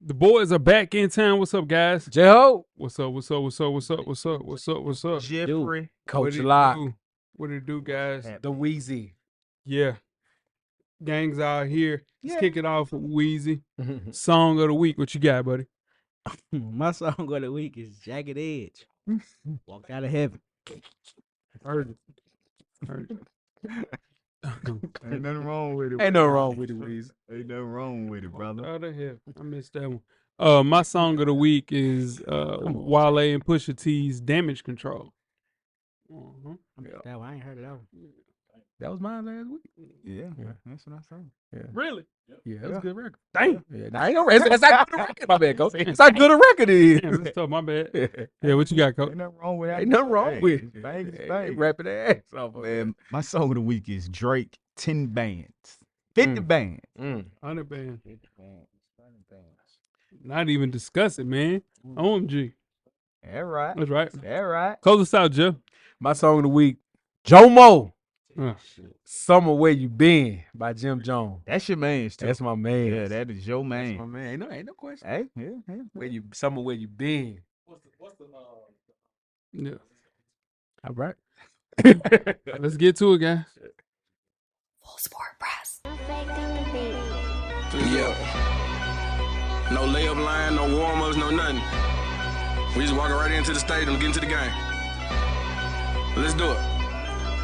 The boys are back in town. What's up, guys? J-Ho. What's up? What's up? What's up? What's up? What's up? What's up? What's up? Jeffrey. Coach What Lock. it do? What it do, guys? The Weezy. Yeah. Gangs out here. Let's Yeah. kick it off with Weezy. Song of the week. What you got, buddy? My song of the week is Jagged Edge. Walked out of heaven. Heard it. Heard it. Ain't nothing wrong with it. Ain't nothing wrong with it, Weezy. Ain't nothing wrong with it, brother. Out of heaven. I missed that one. My song of the week is Wale and Pusha T's Damage Control. Uh-huh. That one, I ain't heard of that one. That was mine last week. Yeah, that's what I said. Really? Yeah, that was a good record. Damn. Yeah, nah, ain't no record. That's not good a record, my bad, Coach. It's not good a record is. Damn, that's tough. My bad. Yeah, what you got, Coach? Ain't nothing wrong with that. Ain't nothing wrong with it. Bang is Hey, bang. rapping their ass off. Man, my song of the week is Drake, 10 bands. 50 bands. 100 band. Not even discuss it, man. OMG. All right. That's right. All right. Close us out, Jeff. My song of the week, Jomo. Uh, Summer Where You Been by Jim Jones. That's your man, too. That's my man. Yeah, that is your That's my man. man. Ain't no question. Hey, yeah. Summer Where You Been. yeah. All right. Let's get to it, guys. Full Sport Press. Yeah. No layup line, no warm-ups, no nothing. We just walking right into the stadium, get into the game. Let's do it.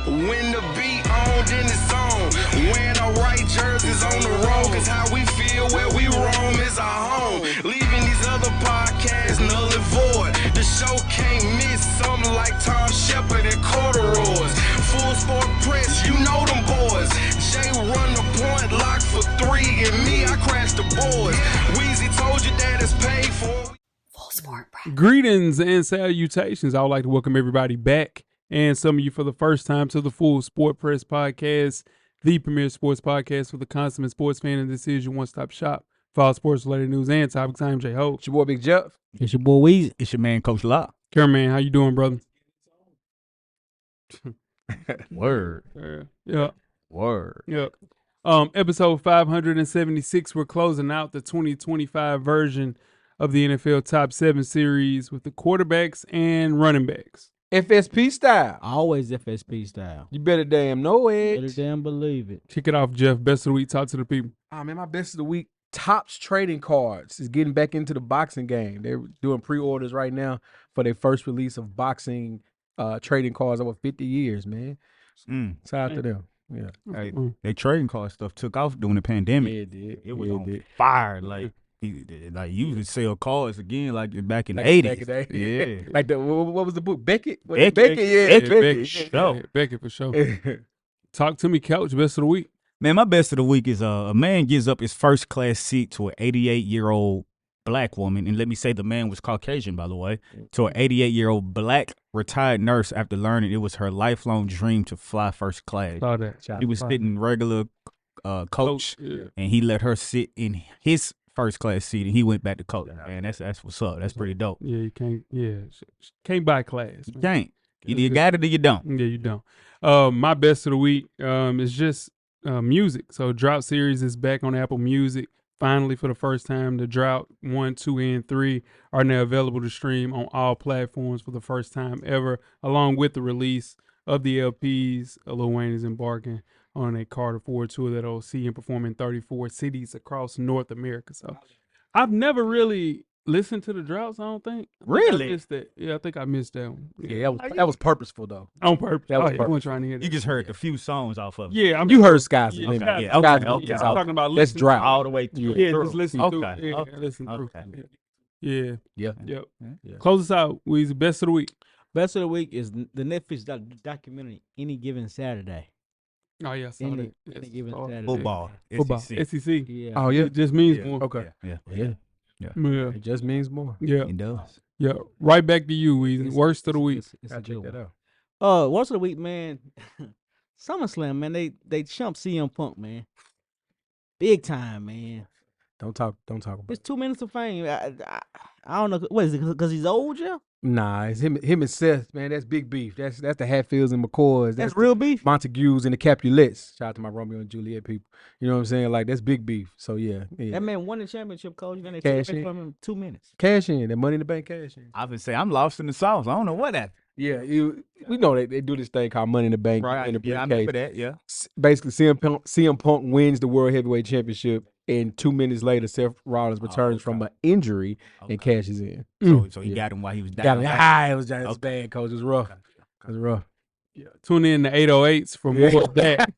When the beat on, then it's on. Wearing our right jerseys on the road, cause how we feel where we roam is our home. Leaving these other podcasts null and void. The show can't miss something like Tom Shepard and corduroys. Full Sport Press, you know them boys. Jay run the point, lock for 3, and me, I crash the boards. Weezy told you that it's paid for. Full Sport Press. Greetings and salutations. I would like to welcome everybody back, and some of you for the first time, to the Full Sport Press podcast, the premier sports podcast for the consummate sports fan, and this is your one-stop shop for all sports-related news and topics. I'm J-Ho. It's your boy Big Jeff. It's your boy Weezy. It's your man, Coach Lock. Cameraman, how you doing, brother? Word. Yeah. Word. Yeah. Episode 576, we're closing out the 2025 version of the NFL Top 7 series with the quarterbacks and running backs. FSP style. Always FSP style. You better damn know Better it. damn believe it. Kick it off, Jeff. Best of the week. Talk to the people. Man, my best of the week, Topps Trading Cards is getting back into the boxing game. They're doing pre-orders right now for their first release of boxing trading cards over 50 years, man. Shout out to them. Yeah. Hey, they trading card stuff took off during the pandemic. It did. It was Yeah, on did. fire. Like you could sell cards again like back in the Back 80s. in the day. Yeah. Like what was the book? Beckett? Beckett. Beckett, yeah. Beckett. Beckett. Sure. Beckett for sure. Talk to me, Couch. Best of the week. Man, my best of the week is a man gives up his first class seat to an 88-year-old black woman, and let me say the man was Caucasian, by the way, to an 88-year-old black retired nurse after learning it was her lifelong dream to fly first class. Saw that. He was sitting regular coach, Yeah. and he let her sit in his first class seat, and he went back to coach. Man, that's what's up. That's pretty dope. Yeah, you can't. Yeah, can't buy class. You Man. can't. Either you got it or you don't. Yeah, you don't. My best of the week is just music. So Drought Series is back on Apple Music. Finally, for the first time, the Drought 1, 2, and 3 are now available to stream on all platforms for the first time ever, along with the release of the LPs. Lil Wayne is embarking on a Carter 4 tour that'll see him perform in 34 cities across North America. So I've never really listened to the Droughts, I don't think. I Really? missed that. Yeah, I think I missed that one. Yeah, that was purposeful though. On purpose. That was I purpose. wasn't trying to hear that. You just heard a few songs off of it. Yeah, You heard Skies. Yeah, Limit. Skies- Yeah, okay, Skies okay. Limit Yeah, is I'm out. talking about That's listening Drought. all the way through. Yeah, just listen through. Okay. Yeah, listen through. Okay. Yeah. Yeah. Yep. Yeah. Close us out, Weezy. Best of the week. Best of the week is the Netflix documentary Any Given Saturday. Oh, yeah, I saw Any, that. Yes. any given Oh, Saturday. Football. Football. SEC. SEC. Yeah. Oh yeah. It just means Yeah. more. Okay. Yeah. Yeah. Yeah. It just means more. Yeah. It does. Yeah. Right back to you, Weezy. It's- Worst of the week. It's Gotta a check good that one. out. Worst of the week, man. SummerSlam, man. They chumped CM Punk, man. Big time, man. Don't talk about It's it. 2 minutes of fame. I don't know. What is it? Because he's old, yeah? Nah, it's him and Seth, man. That's big beef. That's the Hatfields and McCoys. That's the real beef. Montagues and the Capulets. Shout out to my Romeo and Juliet people. You know what I'm saying? Like, that's big beef. So yeah. That man won the championship, coach. Then they Cash took it in. from him 2 minutes. Cash in. That Money in the Bank cash in. I would say I'm lost in the sauce. I don't know what happened. Yeah, we know they do this thing called Money in the Bank. In the Yeah, I briefcase. remember that. Yeah. Basically, CM Punk wins the World Heavyweight Championship, and 2 minutes later, Seth Rollins returns from an injury and cashes in. So he got him while he was Got down. him. It was bad, coach. It was rough. It was rough. Yeah. Tune in to 808s for more of that.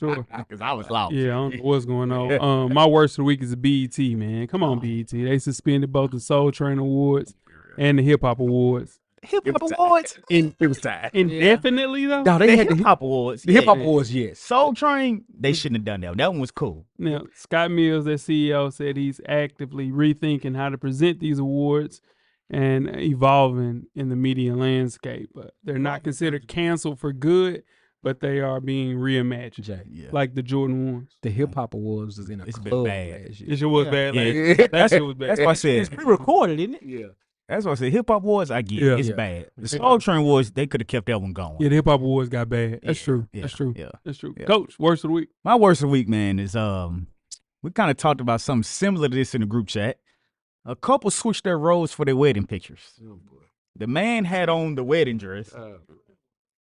Sure. Because I was lost. Yeah, I don't know what's going on. My worst of the week is the BET, man. Come on, BET. They suspended both the Soul Train Awards and the Hip Hop Awards. Hip Hop Awards. It was time. Indefinitely, though? No, they The had Hip Hop Awards. the Hip Hop Awards, yes. Soul Train, they shouldn't have done that. That one was cool. Now, Scott Mills, their CEO, said he's actively rethinking how to present these awards and evolving in the media landscape. But they're not considered canceled for good, but they are being reimagined, Jay, like the Jordan ones. the Hip Hop Awards was in a It's been club bad. last year. It sure was bad. Yeah. Like, that shit was bad. That's why I It's said. pre-recorded, isn't it? Yeah. That's why I said Hip Hop Awards. I get Yeah. it's Yeah. bad. The Soul Train Awards, they could have kept that one going. Yeah, the Hip Hop Awards got bad. That's true. Yeah, That's true. yeah, That's true. yeah. Coach, worst of the week. My worst of the week, man, is we kind of talked about something similar to this in the group chat. A couple switched their roles for their wedding pictures. Oh, boy. The man had on the wedding dress.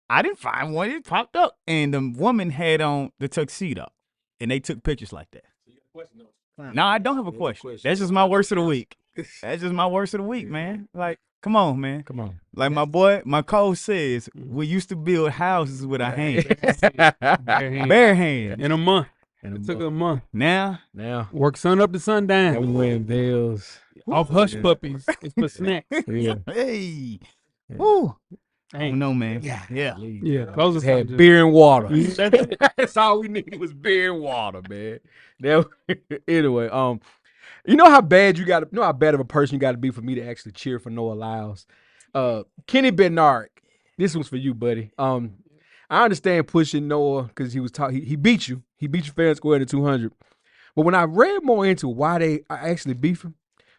I didn't find one. It popped up. And the woman had on the tuxedo. And they took pictures like that. No, I don't have a question. That's just my worst of the week. That's just my worst of the week, man. Like, come on, man. Come on. Like my boy, my coach says, we used to build houses with our hands. Bare hands. In a month. And It took a month. Now, now Work sun up to we sundown. wearing veils. Off hush puppies. It's for snacks. Yeah. hey. Woo. I Hey. don't know, man. Yeah. Yeah. Close us out. Had beer and water. That's it. That's all we needed was beer and water, man. Anyway, you know how bad how bad of a person you got to be for me to actually cheer for Noah Lyles. Kenny Bednarik, this one's for you, buddy. I understand pushing Noah because he beat you. He beat you fair and square to 200. But when I read more into why they actually beef him,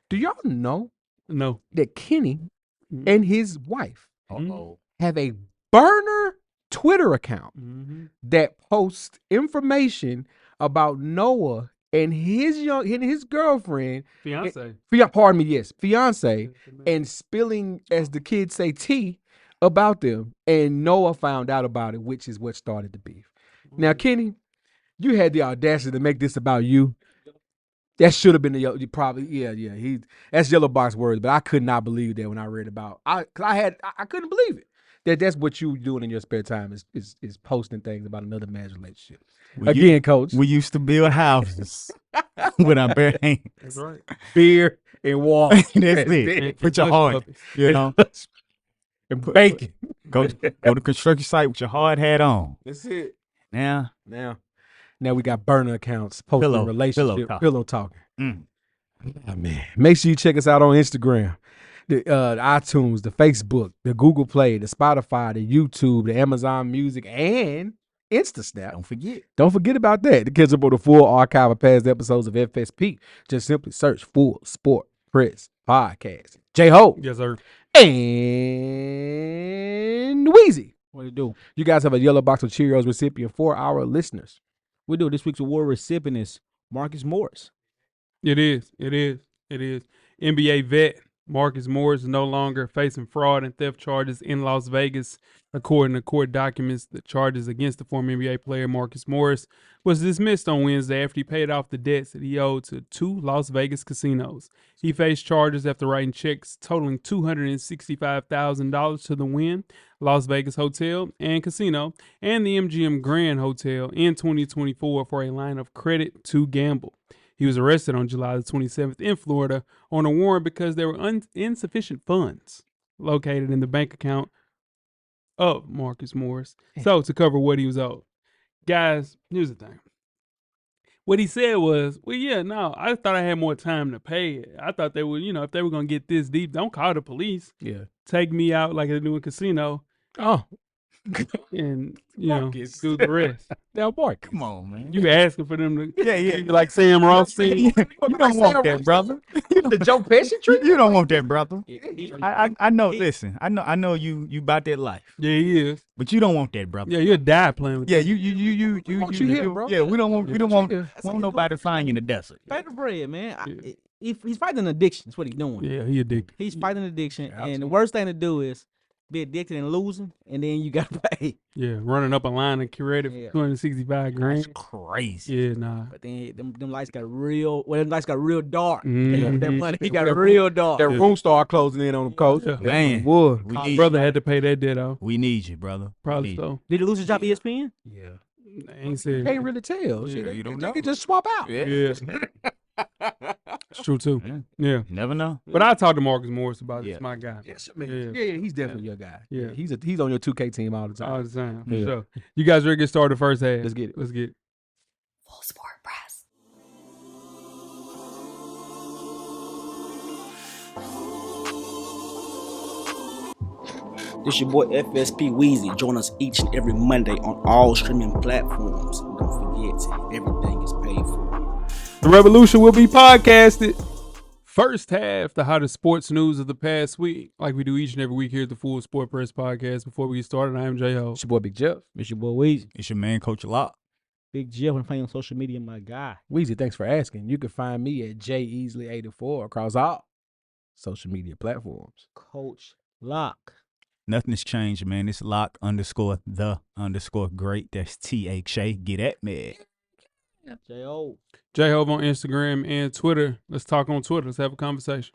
do y'all know No. that Kenny and his wife Uh-oh. have a burner Twitter account Mm-hmm. that posts information about Noah and his girlfriend, Fiance. fiance, and spilling, as the kids say, tea about them. And Noah found out about it, which is what started the beef. Now, Kenny, you had the audacity to make this about you. That should have been that's yellow box words, but I could not believe that when I read about. I couldn't believe it. That's what you doing in your spare time is posting things about another man's relationship. Coach, We used to build houses with our bare hands. That's right. beer and water. That's it. Put your heart, you know. and bacon. Go to construction site with your hard hat on. That's it. Now, Now we got burner accounts posting Pillow relationship, talk. pillow talking. Mm. Oh, man, make sure you check us out on Instagram, the iTunes, the Facebook, the Google Play, the Spotify, the YouTube, the Amazon Music, and InstaSnap. Don't forget about that. To catch up on the full archive of past episodes of FSP, just simply search Full Sport Press Podcast. J-Ho Yes, sir. and Weezy. What do you do? You guys have a yellow box of Cheerios recipient for our listeners. We do. This week's award recipient is Marcus Morris. It is. NBA vet Marcus Morris is no longer facing fraud and theft charges in Las Vegas. According to court documents, the charges against the former NBA player Marcus Morris was dismissed on Wednesday after he paid off the debts that he owed to 2 Las Vegas casinos. He faced charges after writing checks totaling $265,000 to the Wynn Las Vegas Hotel and Casino and the MGM Grand Hotel in 2024 for a line of credit to gamble. He was arrested on July the 27th in Florida on a warrant because there were insufficient funds located in the bank account of Marcus Morris. So to cover what he was owed. Guys, here's the thing. What he said was, I thought I had more time to pay it. I thought they would, if they were going to get this deep, don't call the police. Yeah. Take me out like they do in casino. Oh. and Marcus. do the rest. Now, Marcus. Come on, man. You asking for them to Yeah. like Sam Ross scene. You don't want that, brother. The Joe Pesci treatment? You don't want that, brother. Yeah, I know. Listen, I know you about that life, Yeah, he is. but you don't want that, brother. Yeah, you'll die playing with Yeah, them. you here, bro. Yeah, we don't want Yeah. nobody to find you in the desert. Pay the bread, man. Yeah. He's fighting addiction. That's what he's doing. Yeah, he addicted. He's fighting addiction, and absolutely. the worst thing to do is be addicted and losing, and then you gotta pay. Yeah, running up a line and curated Yeah. for 265 That's grand. crazy. Yeah, nah. But then them lights got real. Well, them lights got real dark. Mhm. That money he got real dark. That room started closing in on him, coach. Yeah. Man, Wood. we My need brother had to pay that debt off. we need you, brother. Probably We need so. Did he lose his job at ESPN? Yeah. I ain't said. Can't really tell. Yeah, Shit, you don't they know. can just swap out. you. Yeah, it's true too. Yeah. Yeah, Never know. but I talked to Marcus Morris about it. Yeah. It's my guy. Yes, man. Yeah. Yeah, he's definitely your guy. Yeah. He's on your 2K team all the time. All the time. For Yeah. sure. You guys ready to get started first half? Let's get it. Let's get it. Full Sport Press. This your boy FSP Weezy. Join us each and every Monday on all streaming platforms. And don't forget, everything is paid for. The Revolution will be podcasted. First half, the hottest sports news of the past week, like we do each and every week here at the Full Sport Press Podcast. Before we get started, I am J-Ho. It's your boy Big Jeff. It's your boy Weezy. It's your man, Coach Lock. Big Jeff and playing on social media, my guy. Weezy, thanks for asking. You can find me at JEasley84 across all social media platforms. Coach Lock. Nothing's changed, man. It's Lock _ great. That's THA. Get at me. J.O. J-Hove on Instagram and Twitter. Let's talk on Twitter. Let's have a conversation.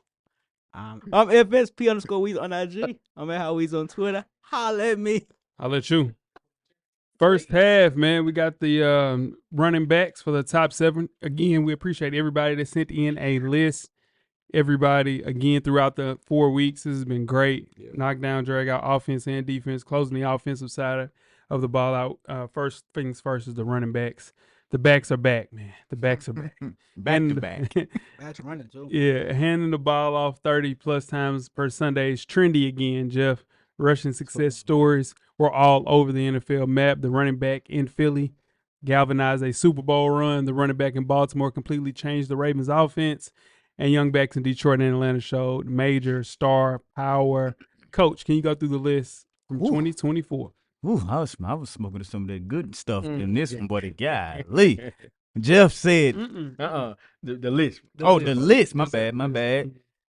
I'm FSP _ Weezy on IG. I'm at How Weezy on Twitter. Holla at me. I'll let you. First half, man, we got the running backs for the top 7. Again, we appreciate everybody that sent in a list. Everybody, again, throughout the 4 weeks, this has been great. Knockdown, drag out, offense and defense, closing the offensive side of the ball out. First things first is the running backs. The backs are back, man. The backs are back. Back to And- back. That's running too. Yeah, handing the ball off 30-plus times per Sunday is trendy again, Jeff. Rushing success stories were all over the NFL map. The running back in Philly galvanized a Super Bowl run. The running back in Baltimore completely changed the Ravens' offense. And young backs in Detroit and Atlanta showed major star power. Coach, can you go through the list from 2024? Ooh, I was smoking to some of that good stuff in this one, buddy. Golly. Jeff said, The list. the list. My bad.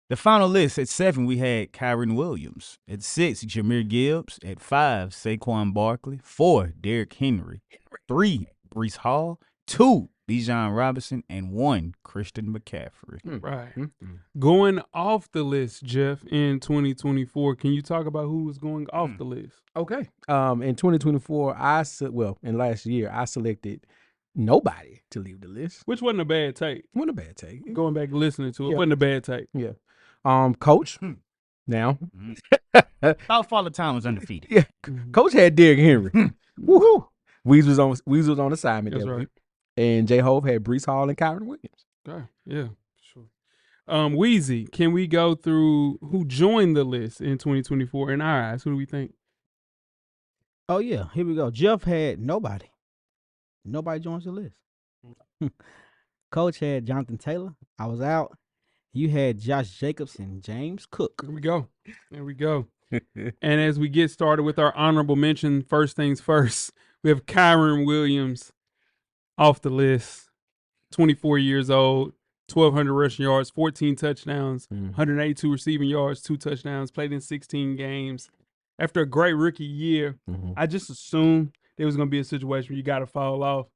The final list at 7, we had Kyron Williams. At 6, Jahmyr Gibbs. At 5, Saquon Barkley. 4, Derrick Henry. 3, Breece Hall. 2, Bijan Robinson. And 1, Christian McCaffrey. Right. Going off the list, Jeff, in 2024, can you talk about who was going off the list? Okay. In 2024, in last year, I selected nobody to leave the list. Which wasn't a bad take. Wasn't a bad take. Going back and listening to it, Yeah. Hmm. wasn't a bad take. Yeah. Coach. Now, South Florida Town was undefeated. yeah, Coach had Derrick Henry. Woohoo! Weez was on assignment That's that right. week. And J Hove had Breece Hall and Kyron Williams. Okay, yeah, sure. Weezy, can we go through who joined the list in 2024 in our eyes? Who do we think? Oh, yeah. Here we go. Jeff had nobody. Nobody joins the list. Coach had Jonathan Taylor. I was out. You had Josh Jacobs and James Cook. Here we go. There we go. And as we get started with our honorable mention, first things first, we have Kyron Williams off the list. 24 years old, 1,200 rushing yards, 14 touchdowns, 182 receiving yards, 2 touchdowns, played in 16 games. After a great rookie year, I just assumed there was going to be a situation where you got to fall off.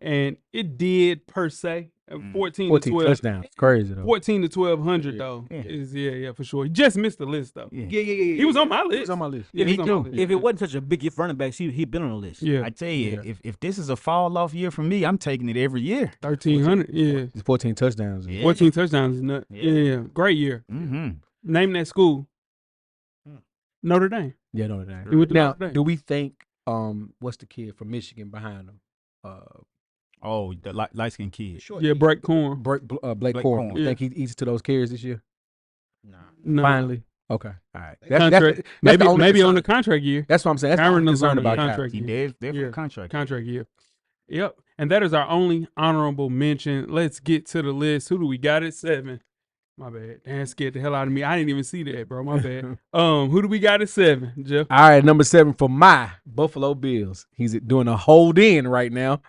And it did, per se. 14 to 12. touchdowns. Crazy, though. 14 to 1,200, though. Yeah. Is for sure. He just missed the list, though. Yeah. He was on my list. He was on my list. Yeah, Me he was on my too. list. If it wasn't such a big if running back, he'd been on the list. Yeah, I tell you, if this is a fall off year for me, I'm taking it every year. 1,300. Yeah, It's 14 touchdowns. Yeah. 14 touchdowns is nuts. Yeah, great year. Mm-hmm. Name that school. Notre Dame. Yeah, no, that. He went to Now, Notre Dame. do we think what's the kid from Michigan behind him? Oh, the light skinned kid. Yeah, Blake Corn. Blake Blake Corum. Corum. You think he eats to those carries this year? Nah. No. Finally. Okay, all right. Contract, That's the only maybe on concern. the contract year. That's what I'm saying. That's Kyron the is on concern the about contract Kyron. He year. definitely Yeah. contract. Contract year. Yep. And that is our only honorable mention. Let's get to the list. Who do we got at 7? My bad. Damn, scared the hell out of me. I didn't even see that, bro. My bad. Who do we got at 7, Jeff? All right, number 7 for my Buffalo Bills. He's doing a hold in right now.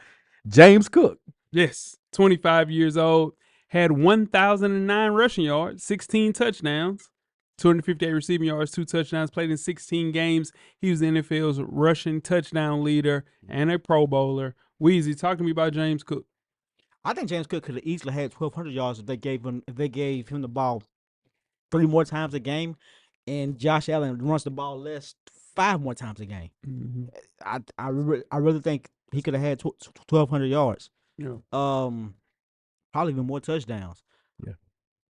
James Cook. Yes. 25 years old. Had 1,009 rushing yards, 16 touchdowns, 258 receiving yards, 2 touchdowns, played in 16 games. He was the NFL's rushing touchdown leader and a Pro Bowler. Weezy, talk to me about James Cook. I think James Cook could have easily had 1,200 yards if they gave him the ball 3 more times a game, and Josh Allen runs the ball less 5 more times a game. Mm-hmm. I really think he could have had 1,200 yards. Yeah. Probably even more touchdowns. Yeah.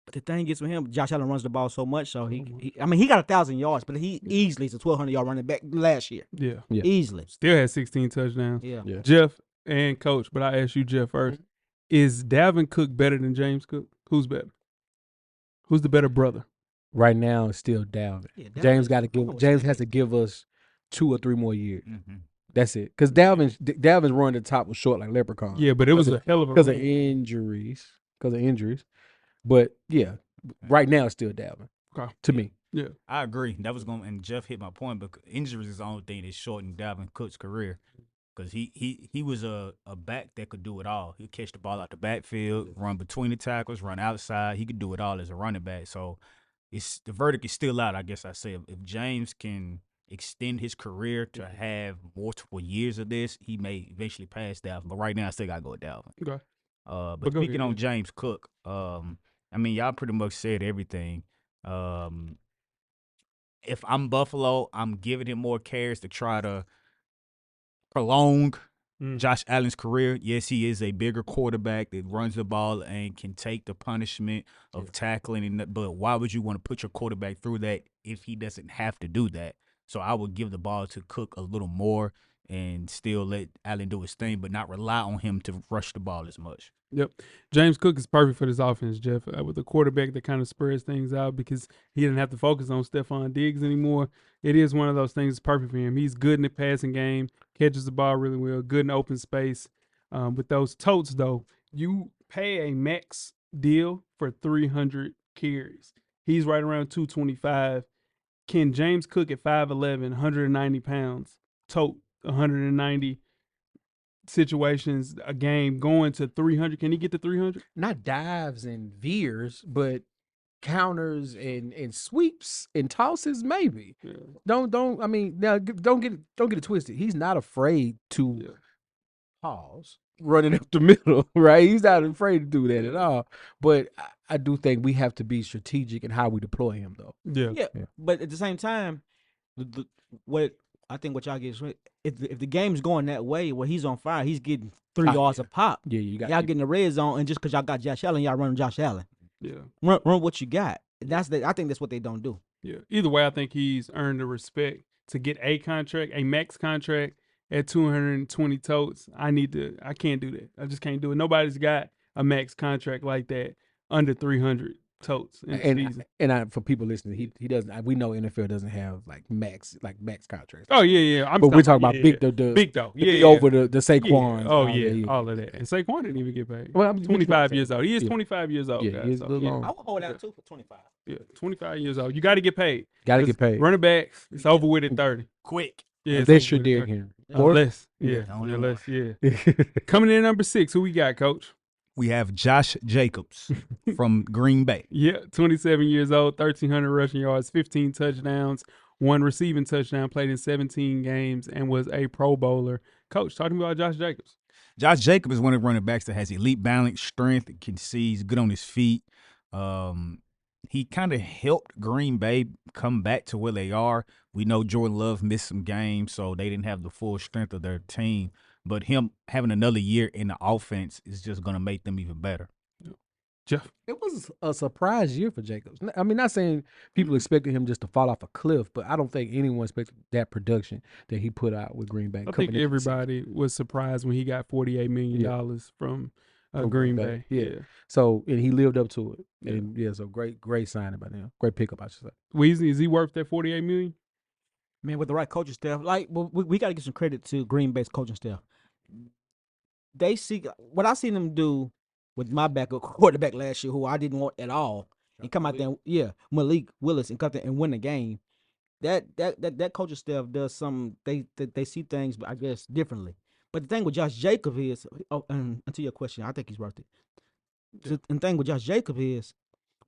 But the thing is with him, Josh Allen runs the ball so much, so he got 1,000 yards, but he easily is a 1,200 yard running back last year. Yeah. Easily. Still had 16 touchdowns. Yeah. Jeff and Coach, but I asked you, Jeff, first. Is Dalvin Cook better than James Cook? Who's better? Who's the better brother? Right now, it's still Dalvin. Yeah, James Dalvin- James has to give us 2 or 3 more years. Mm-hmm. That's it. Because Dalvin's run to the top was short like leprechaun. Yeah, but it was a hell of a because of run. injuries. But yeah, right now it's still Dalvin. Okay. To me. Yeah. I agree. That was going, and Jeff hit my point. But injuries is the only thing that shortened Dalvin Cook's career, because he was a back that could do it all. He'd catch the ball out the backfield, run between the tackles, run outside. He could do it all as a running back. So the verdict is still out. I guess I say if James can extend his career to have multiple years of this, he may eventually pass Dalvin. But right now, I still gotta go with Dalvin. Okay. But go speaking ahead, on James Cook, I mean, y'all pretty much said everything. If I'm Buffalo, I'm giving him more carries to try to prolong Josh Allen's career. Yes, he is a bigger quarterback that runs the ball and can take the punishment of tackling. But why would you want to put your quarterback through that if he doesn't have to do that? So I would give the ball to Cook a little more and still let Allen do his thing, but not rely on him to rush the ball as much. Yep. James Cook is perfect for this offense, Jeff, with a quarterback that kind of spreads things out because he didn't have to focus on Stephon Diggs anymore. It is one of those things that's perfect for him. He's good in the passing game, catches the ball really well, good in open space. With those totes, though, you pay a max deal for 300 carries. He's right around 225. Can James Cook at 5'11", 190 pounds, tote 190 situations a game going to 300? Can he get to 300? Not dives and veers, but counters and sweeps and tosses, maybe. Yeah. Don't I mean, now don't get it twisted. He's not afraid to pause running up the middle, right? He's not afraid to do that at all. But I do think we have to be strategic in how we deploy him, though. Yeah. But at the same time, what y'all get is if the game's going that way where he's on fire, he's getting 3 yards a pop. Yeah, you got y'all getting the red zone, and just because y'all got Josh Allen, y'all running Josh Allen. Yeah. Run what you got. I think that's what they don't do. Yeah. Either way, I think he's earned the respect to get a max contract at 220 totes. I can't do that. I just can't do it. Nobody's got a max contract like that under 300 totes in the season. And for people listening, he doesn't. We know NFL doesn't have like max contracts. Oh yeah. But we're talking about big big though. over the Saquon. Oh yeah, all of that. And Saquon didn't even get paid. Well, I'm 25 years old. He is 25 years old. Yeah, guys, he's a little long. I would hold out too for 25. Yeah, 25 years old. You got to get paid. Got to get paid. Running backs, it's over with at 30. Quick. Yeah, Unless you're Derrick Henry. Less. Yeah. Coming in number 6, who we got, Coach? We have Josh Jacobs from Green Bay. Yeah, 27 years old, 1,300 rushing yards, 15 touchdowns, 1 receiving touchdown, played in 17 games, and was a Pro Bowler. Coach, talk to me about Josh Jacobs. Josh Jacobs is one of the running backs that has elite balance, strength, can see, he's good on his feet. He kind of helped Green Bay come back to where they are. We know Jordan Love missed some games, so they didn't have the full strength of their team. But him having another year in the offense is just going to make them even better. Jeff? It was a surprise year for Jacobs. I mean, not saying people expected him just to fall off a cliff, but I don't think anyone expected that production that he put out with Green Bay. I think everybody was surprised when he got $48 million from Green Bay. Yeah. So and he lived up to it. And so great signing by them. Great pickup, I should say. Weezy, is he worth that $48 million? Man, with the right coaching staff, we got to give some credit to Green Bay's coaching staff. They see what I seen them do with my backup quarterback last year, who I didn't want at all, and come out there, Malik Willis, and come there and win the game. That coaching staff does some. They see things, I guess, differently. But the thing with Josh Jacobs is, and to your question, I think he's worth it. The thing with Josh Jacobs is,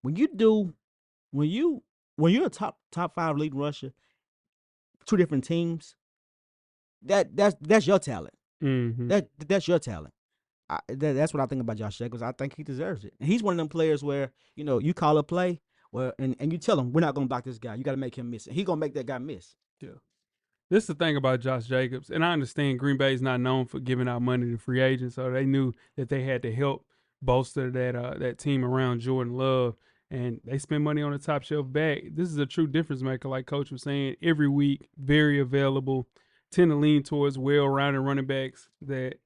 when you're a top 5 leading rusher, 2 different teams, that's your talent. Mm-hmm. That's your talent. That's what I think about Josh Jacobs. I think he deserves it. And he's one of them players where you call a play, and you tell him we're not gonna block this guy. You got to make him miss. He's gonna make that guy miss. Yeah. This is the thing about Josh Jacobs, and I understand Green Bay is not known for giving out money to free agents, so they knew that they had to help bolster that team around Jordan Love, and they spend money on a top shelf back. This is a true difference maker, like Coach was saying. Every week, very available. Tend to lean towards well-rounded running backs that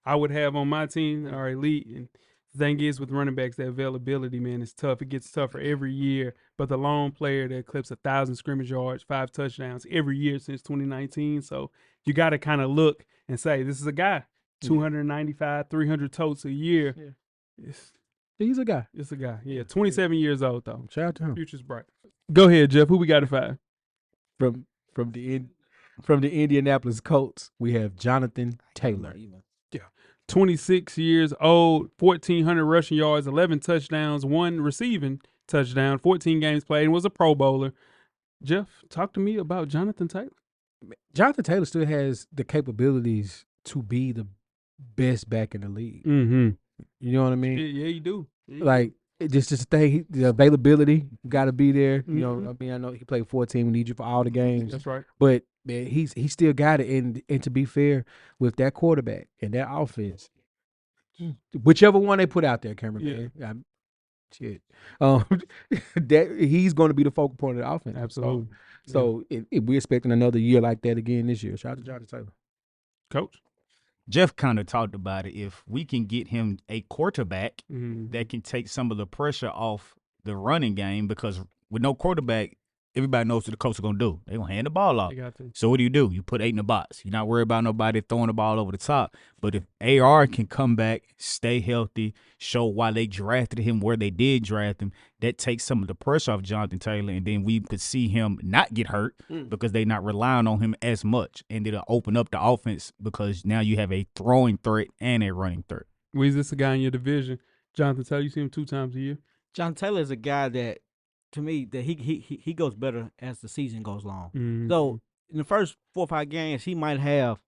I would have on my team are elite. And the thing is, with running backs, that availability, man, is tough. It gets tougher every year. But the lone player that clips 1,000 scrimmage yards, 5 touchdowns every year since 2019. So you got to kind of look and say, this is a guy, 295, 300 totes a year. Yeah. He's a guy. It's a guy. Yeah, 27 years old, though. Shout out to him. Future's bright. Go ahead, Jeff. Who we got at 5? From the Indianapolis Colts, we have Jonathan Taylor. 26 years old, 1,400 rushing yards, 11 touchdowns, 1 receiving touchdown, 14 games played, and was a Pro Bowler. Jeff, talk to me about Jonathan Taylor. Jonathan Taylor still has the capabilities to be the best back in the league. Mm-hmm. You know what I mean? Yeah, you do. Like, just the availability got to be there. You know, I mean, I know he played 14. We need you for all the games. That's right. But man, he still got it. And to be fair, with that quarterback and that offense, whichever one they put out there, Cameron, man, shit, that he's going to be the focal point of the offense. Absolutely. So we're expecting another year like that again this year. Shout out to Jonathan Taylor. Coach? Jeff kind of talked about it. If we can get him a quarterback that can take some of the pressure off the running game, because with no quarterback, everybody knows what the coach is going to do. They're going to hand the ball off. So what do? You put 8 in the box. You're not worried about nobody throwing the ball over the top. But if AR can come back, stay healthy, show why they drafted him where they did draft him, that takes some of the pressure off Jonathan Taylor, and then we could see him not get hurt because they're not relying on him as much. And it'll open up the offense because now you have a throwing threat and a running threat. Weezy, this a guy in your division. Jonathan Taylor, you see him 2 times a year. Jonathan Taylor is a guy that, to me, that he goes better as the season goes long. Mm-hmm. So in the first 4 or 5 games, he might have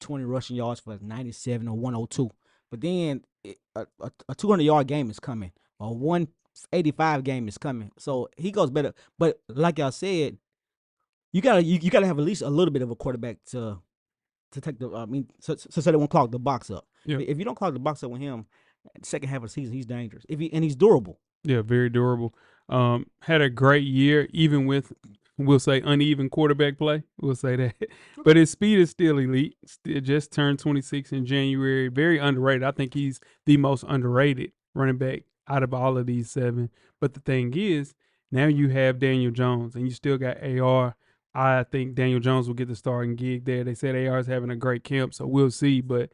20 rushing yards for 97 or 102. But then a 200-yard game is coming, or 185 game is coming. So he goes better. But like y'all said, you gotta have at least a little bit of a quarterback to take the so they won't clog the box up. Yeah. If you don't clog the box up with him, the second half of the season he's dangerous. And he's durable. Yeah, very durable. Had a great year, even with, we'll say, uneven quarterback play. We'll say that. But his speed is still elite. Still just turned 26 in January. Very underrated. I think he's the most underrated running back out of all of these 7. But the thing is, now you have Daniel Jones, and you still got AR. I think Daniel Jones will get the starting gig there. They said AR is having a great camp, so we'll see. But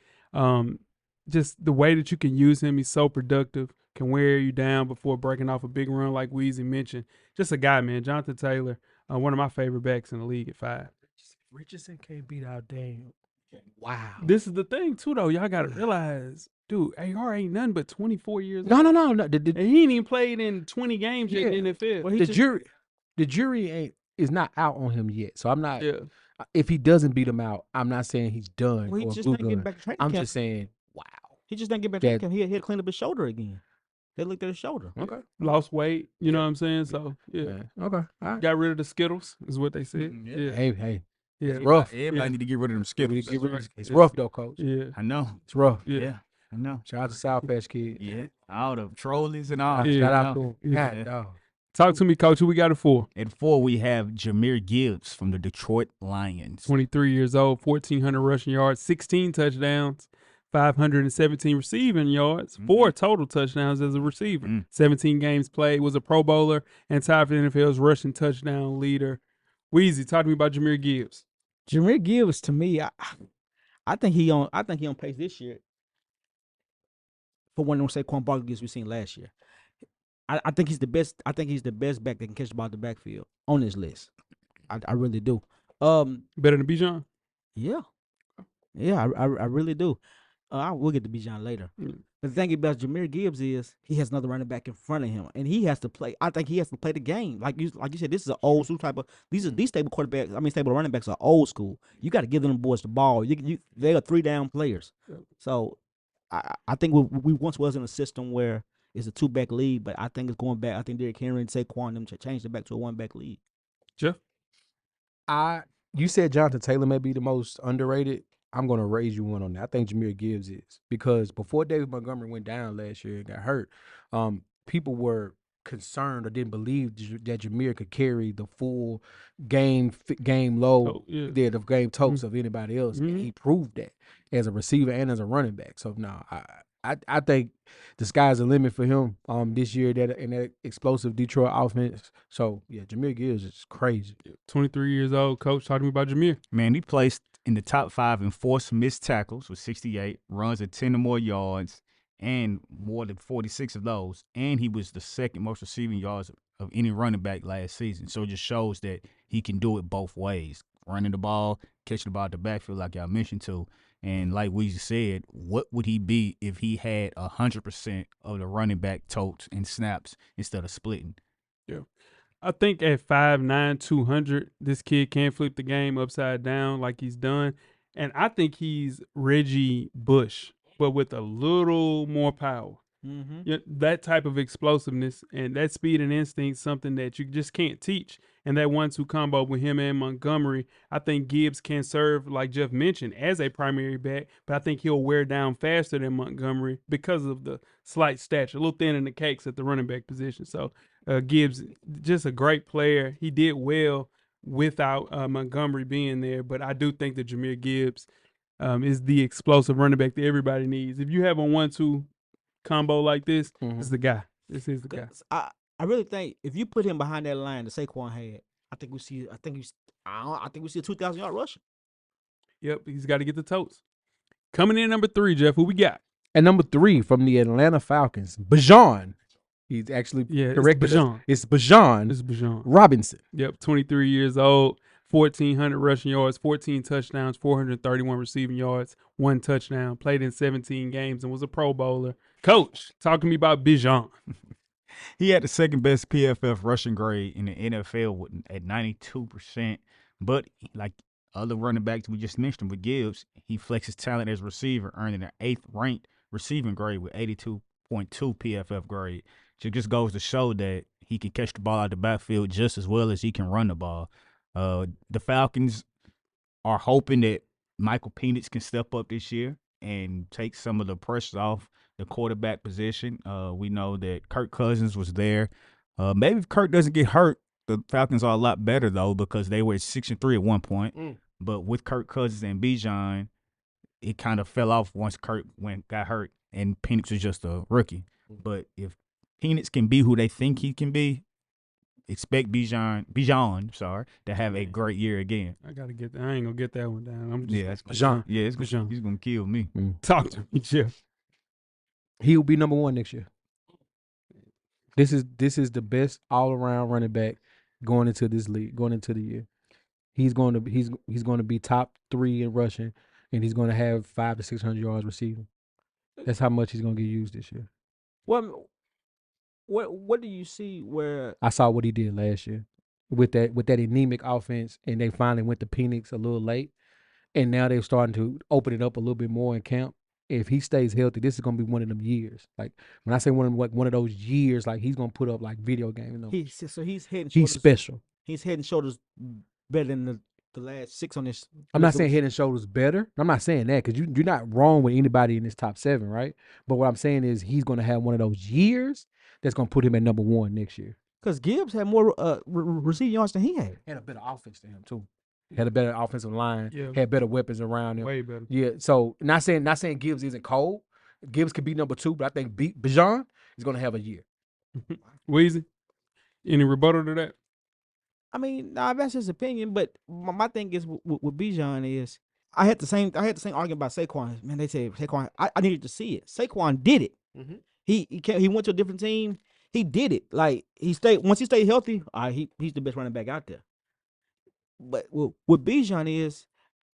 just the way that you can use him, he's so productive. Can wear you down before breaking off a big run like Weezy mentioned. Just a guy, man. Jonathan Taylor, one of my favorite backs in the league at 5. Richardson can't beat out Daniel. Wow. This is the thing, too, though. Y'all got to realize, dude, AR ain't nothing but 24 years old. No. And he ain't even played in 20 games yet in the NFL. Well, the jury is not out on him yet. So I'm not if he doesn't beat him out, I'm not saying he's done. Well, he just ain't getting back to training camp. I'm just saying, wow. He just didn't get back to training camp. He had to clean up his shoulder again. They looked at his shoulder. Okay. Lost weight, you know what I'm saying? So, yeah. Okay. All right. Got rid of the Skittles, is what they said. Yeah. Hey. Yeah. It's rough. Everybody need to get rid of them Skittles. It's rough, though, Coach. Yeah. I know. It's rough. Yeah. I know. Shout out to South Patch Kids. Yeah. All the trolleys and all. Yeah. Shout out to them. Yeah. God, Talk to me, Coach. Who we got it for? At 4, we have Jahmyr Gibbs from the Detroit Lions. 23 years old, 1,400 rushing yards, 16 touchdowns, 517 receiving yards, 4 total touchdowns as a receiver. 17 games played, was a Pro Bowler, and tied for the NFL's rushing touchdown leader. Weezy, talk to me about Jahmyr Gibbs. Jahmyr Gibbs, to me, I think he on pace this year for one of them Saquon Barkley gifts we seen last year. I think he's the best. I think he's the best back that can catch the ball at the backfield on this list. I really do. Better than Bijan? Yeah, I really do. We'll get to Bijan later. But the thing about Jahmyr Gibbs is he has another running back in front of him, and he has to play. I think he has to play the game. Like you said, this is an old school type of. These stable quarterbacks. I mean, stable running backs are old school. You got to give them boys the ball. They are 3-down players. So I think we once was in a system where it's a 2-back lead, but I think it's going back. I think Derrick Henry and Saquon them changed it back to a 1-back lead. Jeff? You said Jonathan Taylor may be the most underrated. I'm going to raise you one on that. I think Jahmyr Gibbs is, because before David Montgomery went down last year and got hurt, people were concerned or didn't believe that Jahmyr could carry the full game load, the game totes of anybody else. And he proved that as a receiver and as a running back. So no, I think the sky's the limit for him this year in that explosive Detroit offense. So yeah, Jahmyr Gibbs is crazy. 23 years old. Coach, talk to me about Jahmyr. Man, he placed in the top 5 in forced missed tackles with 68, runs at 10 or more yards, and more than 46 of those. And he was the second most receiving yards of any running back last season. So it just shows that he can do it both ways, running the ball, catching the ball at the backfield like y'all mentioned to. And like Weezy said, what would he be if he had 100% of the running back totes and snaps instead of splitting? Yeah. I think at 5'9", 200, this kid can flip the game upside down like he's done. And I think he's Reggie Bush, but with a little more power. That type of explosiveness and that speed and instinct, something that you just can't teach. And that 1-2 combo with him and Montgomery, I think Gibbs can serve, like Jeff mentioned, as a primary back, but I think he'll wear down faster than Montgomery because of the slight stature, a little thin in the cakes at the running back position. So Gibbs, just a great player. He did well without Montgomery being there, but I do think that Jahmyr Gibbs is the explosive running back that everybody needs. If you have a 1-2 combo like this, this is the guy. This is the guy. I really think if you put him behind that line that Saquon had, I think we see a 2,000-yard rushing. Yep, he's got to get the totes. Coming in number 3, Jeff, who we got? And number 3 from the Atlanta Falcons, Bijan. He's actually corrected. It's Bijan. It's Bijan Robinson. Yep, 23 years old, 1,400 rushing yards, 14 touchdowns, 431 receiving yards, 1 touchdown. Played in 17 games and was a Pro Bowler. Coach, talk to me about Bijan. He had the second best PFF rushing grade in the NFL at 92%. But like other running backs we just mentioned with Gibbs, he flexes talent as a receiver, earning an 8th ranked receiving grade with 82.2 PFF grade. So it just goes to show that he can catch the ball out the backfield just as well as he can run the ball. The Falcons are hoping that Michael Penix can step up this year and take some of the pressure off the quarterback position. We know that Kirk Cousins was there. Maybe if Kirk doesn't get hurt, the Falcons are a lot better, though, because they were 6-3 at one point. But with Kirk Cousins and Bijan, it kind of fell off once Kirk got hurt, and Penix was just a rookie. But if Penix can be who they think he can be, expect Bijan to have a great year again. I gotta get that. I ain't gonna get that one down. I'm just that's Bijan. Yeah, it's Bijan. He's gonna kill me. Talk to me, Jeff. He'll be number 1 next year. This is the best all around running back going into this league, going into the year. He's going to be top 3 in rushing, and he's going to have 500 to 600 yards receiving. That's how much he's going to get used this year. Well, what do you see where I saw what he did last year with that anemic offense, and they finally went to Penix a little late, and now they're starting to open it up a little bit more in camp. If he stays healthy, this is gonna be one of them years. Like when I say one of those years, like he's gonna put up like video game numbers. He's head and shoulders. He's special. He's head and shoulders better than the last 6 on this. I'm not saying head and shoulders better. I'm not saying that because you're not wrong with anybody in this top 7, right? But what I'm saying is he's gonna have one of those years that's gonna put him at number 1 next year. Because Gibbs had more receiving yards than he had, and a better offense than him too. Had a better offensive line. Yeah. Had better weapons around him. Way better. Yeah. So not saying Gibbs isn't cold. Gibbs could be number 2, but I think Bijan is going to have a year. Weezy, any rebuttal to that? I mean, nah, that's his opinion. But my thing is with Bijan is I had the same argument about Saquon. Man, they say Saquon. I needed to see it. Saquon did it. Mhm. He went to a different team. He did it. Like once he stayed healthy. He's the best running back out there. But what Bijan is,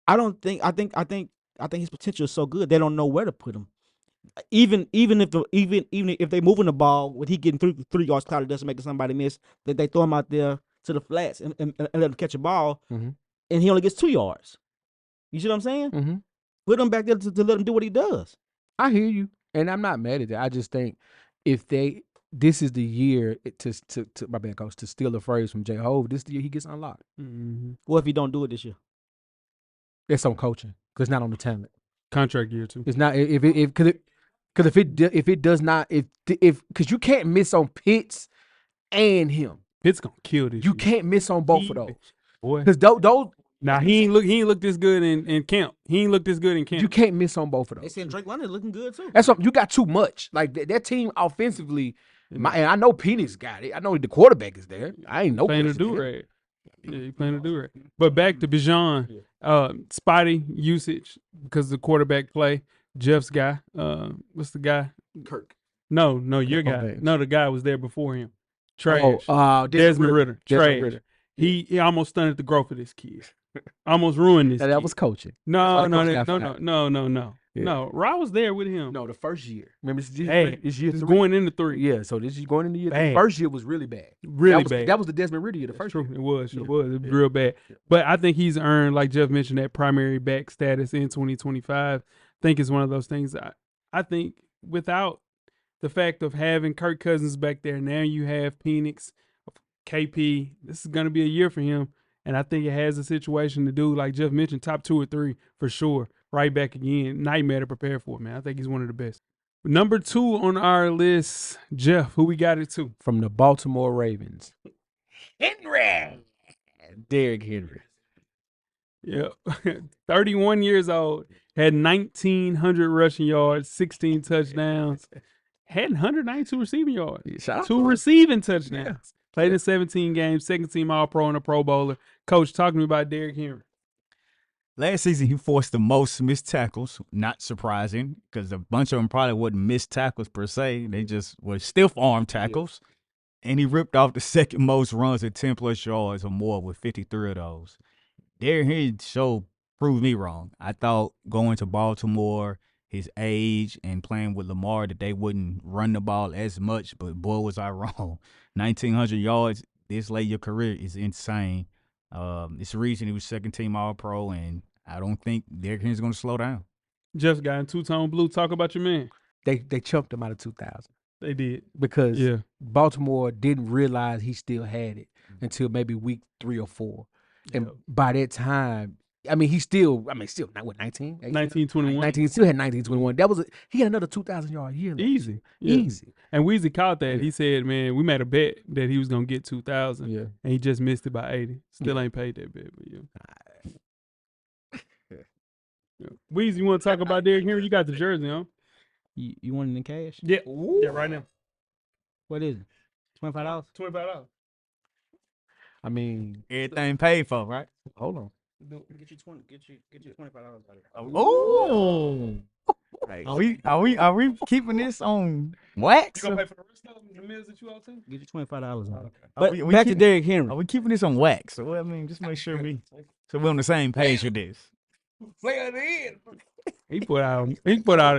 I think his potential is so good they don't know where to put him. Even if they moving the ball, with he getting 3 yards clouded doesn't make somebody miss. That they throw him out there to the flats and let him catch a ball, Mhm. and he only gets 2 yards. You see what I'm saying? Mm-hmm. Put him back there to let him do what he does. I hear you, and I'm not mad at that. I just think this is the year to my bad coach, to steal a phrase from J. Hove. This is the year he gets unlocked. Mm-hmm. What if he don't do it this year? It's on coaching because it's not on the talent. Contract year too. It's not if it does not because you can't miss on Pitts and him. Pitts gonna kill this. You year. can't miss on both of those boy. because those Now he ain't look this good in camp. He ain't look this good in camp. you can't miss on both of They those. saying Drake London looking good too. That's what you got too much. Like that team offensively. And I know Penix got it. I know the quarterback is there. I ain't no playing to do right. Yeah, he playing to do right. But back to Bijan, spotty usage because of the quarterback play. Jeff's guy, what's the guy? Kirk. No, your guy. Banks. No, the guy was there before him. Trash. Desmond Ritter. Desmond Trash. Ritter. He almost stunted the growth of this kid. Almost ruined this. Now, that kid. was coaching. No. Yeah. No, Ra was there with him. No, the first year. Remember, it's year Hey, it's year it's 3. going into 3. Yeah, so this is going into year 3. Bad. First year was really bad. Really bad. That was the Desmond Ritter year, the first True. year. It was. Yeah. It was. It was Yeah. real bad. Yeah. But I think he's earned, like Jeff mentioned, that primary back status in 2025. I think it's one of those things. I think without the fact of having Kirk Cousins back there, now you have Penix, KP. This is going to be a year for him. And I think it has a situation to do, like Jeff mentioned, top 2 or 3 for sure. Right back again. Nightmare to prepare for, man. I think he's one of the best. Number 2 on our list, Jeff, who we got it to? From the Baltimore Ravens. Derrick Henry. Yeah. 31 years old. Had 1,900 rushing yards, 16 touchdowns. Had 192 receiving yards. Shout out 2 to him. receiving touchdowns. Yeah. Played in 17 games, second team All-Pro and a Pro Bowler. Coach, talk to me about Derrick Henry. Last season, he forced the most missed tackles. Not surprising, because a bunch of them probably wasn't missed tackles per se. They just were stiff arm tackles. Yeah. And he ripped off the second most runs at 10-plus yards or more with 53 of those. Derrick Henry proved me wrong. I thought going to Baltimore, his age, and playing with Lamar, that they wouldn't run the ball as much, but boy, was I wrong. 1,900 yards this late in your career is insane. It's the reason he was second team All-Pro, and I don't think Derrick Henry's going to slow down. Jeff's got in two-tone blue. Talk about your man. They chunked him out of 2000 They did. because Baltimore didn't realize he still had it until maybe week 3 or 4. And by that time, still not what 19? 1921. 19 still had 1921. He had another 2,000 yard year. Easy. Yeah. Easy. And Weezy caught that. He said, man, we made a bet that he was going to get 2,000. Yeah. And he just missed it by 80. Still ain't paid that bet, but yeah. Weezy, you want to talk about Derrick Henry? You got the jersey, huh? You want it in cash? Yeah. Yeah, right now. What is it? $25? $25. I mean, Everything paid for, right? hold on. Get you $25 out of it. Oh. Are we keeping this on wax? You gonna pay for the rest of them, the meals that you all too? Get you $25 out of it. Are But we back to Derrick Henry. Are we keeping this on wax? So just make sure we're on the same page with this. He put out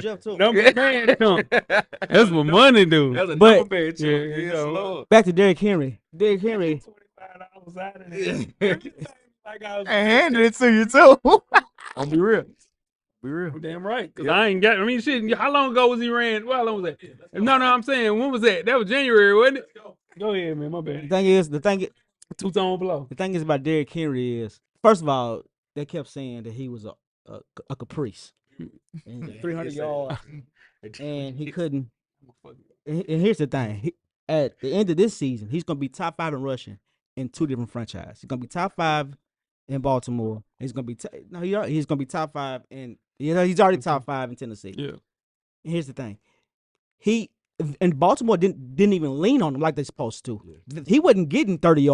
Jeff, too. number man chunk. That's what money do. That's a But- number bed, Yeah, you know. Back to Derrick Henry. Derrick Henry. $25 out of there. Like I was I handed it to you too. I'll be real. Be real. damn right. Cause I ain't got. I mean, shit. How long ago was he ran? Well, how long was that? No, I'm saying when was that? That was January, wasn't it? Go ahead, man. My bad. The Two-tone below. thing is about Derrick Henry is, first of all, they kept saying that he was a caprice. And 300 yards, and he couldn't. And here's the thing: at the end of this season, he's gonna be top 5 in rushing in 2 different franchises. He's gonna be top 5 in Baltimore. He's gonna be he's gonna be top 5, and he's already top 5 in Tennessee. Yeah. And here's the thing, and Baltimore didn't even lean on him like they're supposed to. Yeah. He wasn't getting 30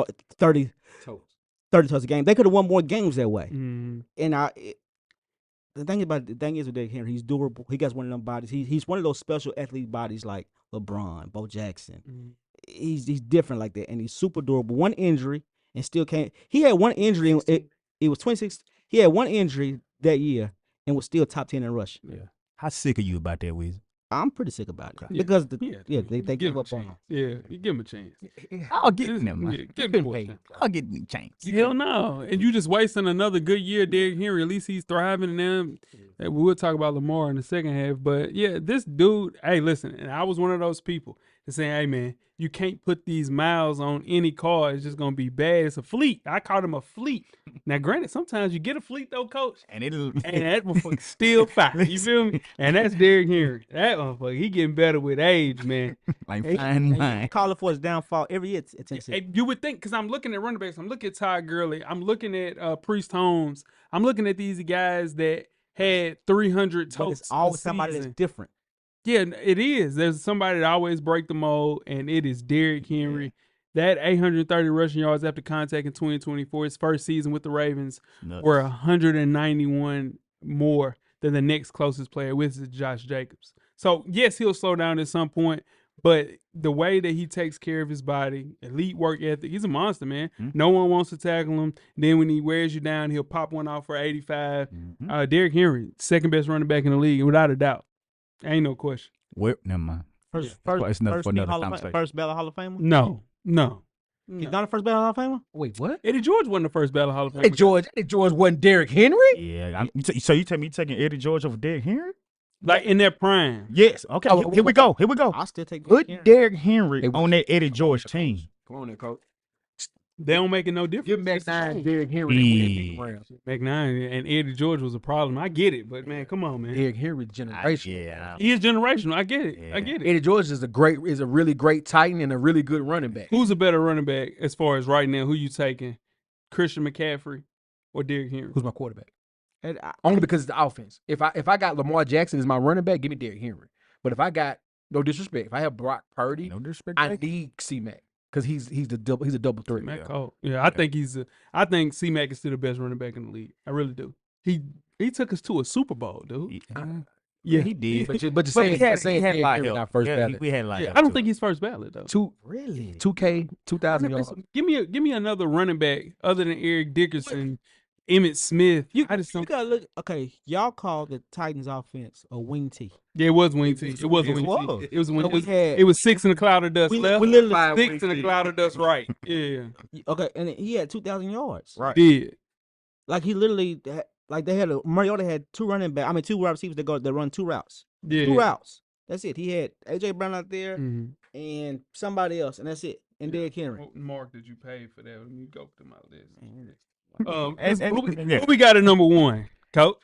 touches a game. They could have won more games that way. Mm-hmm. And the thing is with Derrick Henry, he's durable. He got one of them bodies. He's one of those special athlete bodies like LeBron, Bo Jackson. Mm-hmm. He's different like that, and he's super durable. One injury and still can't. He had one injury. It was 26. He had one injury that year and was still top 10 in rushing. Yeah. How sick are you about that, Weezy? I'm pretty sick about it because they give up on him. Yeah, you give him a chance. I'll get him. I'll get him a chance. Hell no. And you just wasting another good year, Derrick Henry. At least he's thriving in them. We will talk about Lamar in the second half. But yeah, this dude, hey, listen, and I was one of those people that saying, hey man, you can't put these miles on any car. It's just gonna be bad. It's a fleet. I called him a fleet. Now, granted, sometimes you get a fleet though, coach, and that motherfucker still fire. You feel me? And that's Derrick Henry. That motherfucker, he getting better with age, man. Like fine wine. Calling for his downfall every year. You would think, because I'm looking at running backs. I'm looking at Todd Gurley. I'm looking at Priest Holmes. I'm looking at these guys that had 300 totes. But it's always somebody that's different. Yeah, it is. There's somebody that always break the mold, and it is Derrick Henry. That 830 rushing yards after contact in 2024, his first season with the Ravens, were 191 more than the next closest player, which is Josh Jacobs. So, yes, he'll slow down at some point, but the way that he takes care of his body, elite work ethic, he's a monster, man. Mm-hmm. No one wants to tackle him. Then when he wears you down, he'll pop one off for 85. Mm-hmm. Derrick Henry, second best running back in the league, without a doubt. Ain't no question. Well, never mind. First ballot Hall of Famer? No. He's not the first ballot Hall of Famer? Wait, what? Eddie George wasn't the first ballot Hall of Famer. Eddie George wasn't Derrick Henry? Yeah. So you tell me taking Eddie George over Derrick Henry? Like in their prime. Yes. Okay. Here we go. I'll still take Put Derrick Henry on that Eddie George team. Come on there, coach. They don't make it no difference. Give Mac 9 Derrick Henry. Mac 9 and Eddie George was a problem. I get it, but man, come on, man. Derrick Henry generational. Yeah, he is generational. I get it. Yeah. I get it. Eddie George is a really great Titan and a really good running back. Who's a better running back as far as right now? Who you taking? Christian McCaffrey or Derrick Henry? Who's my quarterback? Only because it's the offense. If I got Lamar Jackson as my running back, give me Derrick Henry. But if I got no disrespect, if I have Brock Purdy, I need C-Mac. Because he's a double threat. I think C-Mac is still the best running back in the league. I really do. He took us to a Super Bowl, dude. Yeah, he did. But we had not first ballot. We had I don't think he's first ballot though. Really? 2K, 2,000 yards. Give me another running back other than Eric Dickerson, Emmitt Smith. You gotta look. Okay, y'all call the Titans offense a wing tee. Yeah, it was wing tee. It was a wing tee. It was wing. It was 6 in a cloud of dust left. We literally 6 in a cloud of dust right. Yeah. Okay, and he had 2,000 yards. Right. Did. Like he literally they had Mariota had two wide receivers that run 2 routes. Yeah. 2 routes. That's it. He had AJ Brown out there and somebody else, and that's it. And Derrick Henry. What mark did you pay for that? Let me go to my list. Who we got at number 1, Coach?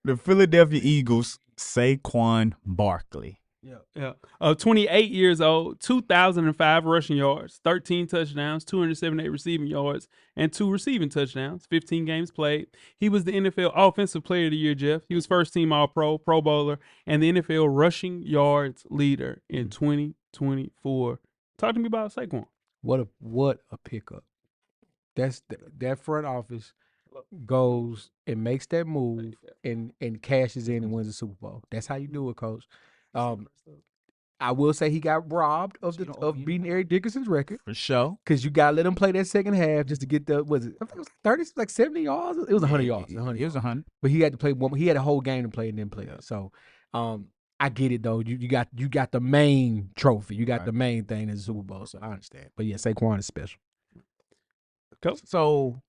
The Philadelphia Eagles, Saquon Barkley. Yeah. 28 years old, 2,005 rushing yards, 13 touchdowns, 278 receiving yards, and 2 receiving touchdowns, 15 games played. He was the NFL Offensive Player of the Year, Jeff. He was first team All-Pro, Pro Bowler, and the NFL rushing yards leader in 2024. Talk to me about Saquon. What a pickup. That front office goes and makes that move and cashes in and wins the Super Bowl. That's how you do it, Coach. I will say he got robbed of beating Eric Dickerson's record for sure. Because you gotta let him play that second half just to get I think it was 30, like 70 yards. It was 100 yards. It was 100. But he had to play one. He had a whole game to play and then play it. So, I get it though. You got the main trophy. You got the main thing in the Super Bowl. So I understand. But yeah, Saquon is special. So,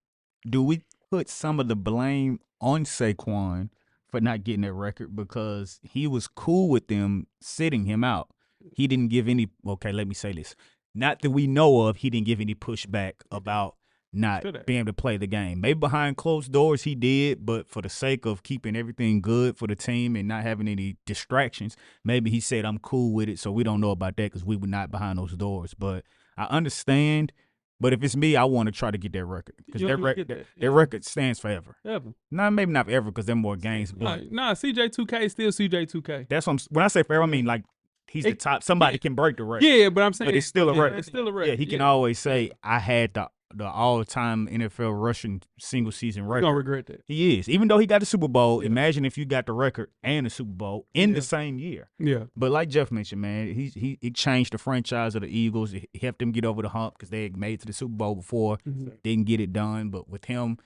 do we put some of the blame on Saquon for not getting that record because he was cool with them sitting him out? He didn't give any. Okay, let me say this. Not that we know of, he didn't give any pushback about not being able to play the game. Maybe behind closed doors he did, but for the sake of keeping everything good for the team and not having any distractions, maybe he said, I'm cool with it, so we don't know about that because we were not behind those doors. But I understand But if it's me, I want to try to get that record because You that, don't rec- get that, that. that record stands forever. Ever. Nah, maybe not forever because there are more games. But Nah, CJ2K is still CJ2K. that's when I say forever, I mean like he's the top. Somebody can break the record. Yeah, but I'm saying But it's still a record. It's still a record. Yeah, he can always say, I had the all-time NFL rushing single-season You record. don't regret that. He is. Even though he got the Super Bowl, imagine if you got the record and the Super Bowl in the same year. Yeah. But like Jeff mentioned, man, he changed the franchise of the Eagles. He helped them get over the hump because they had made it to the Super Bowl before, didn't get it done. But with him,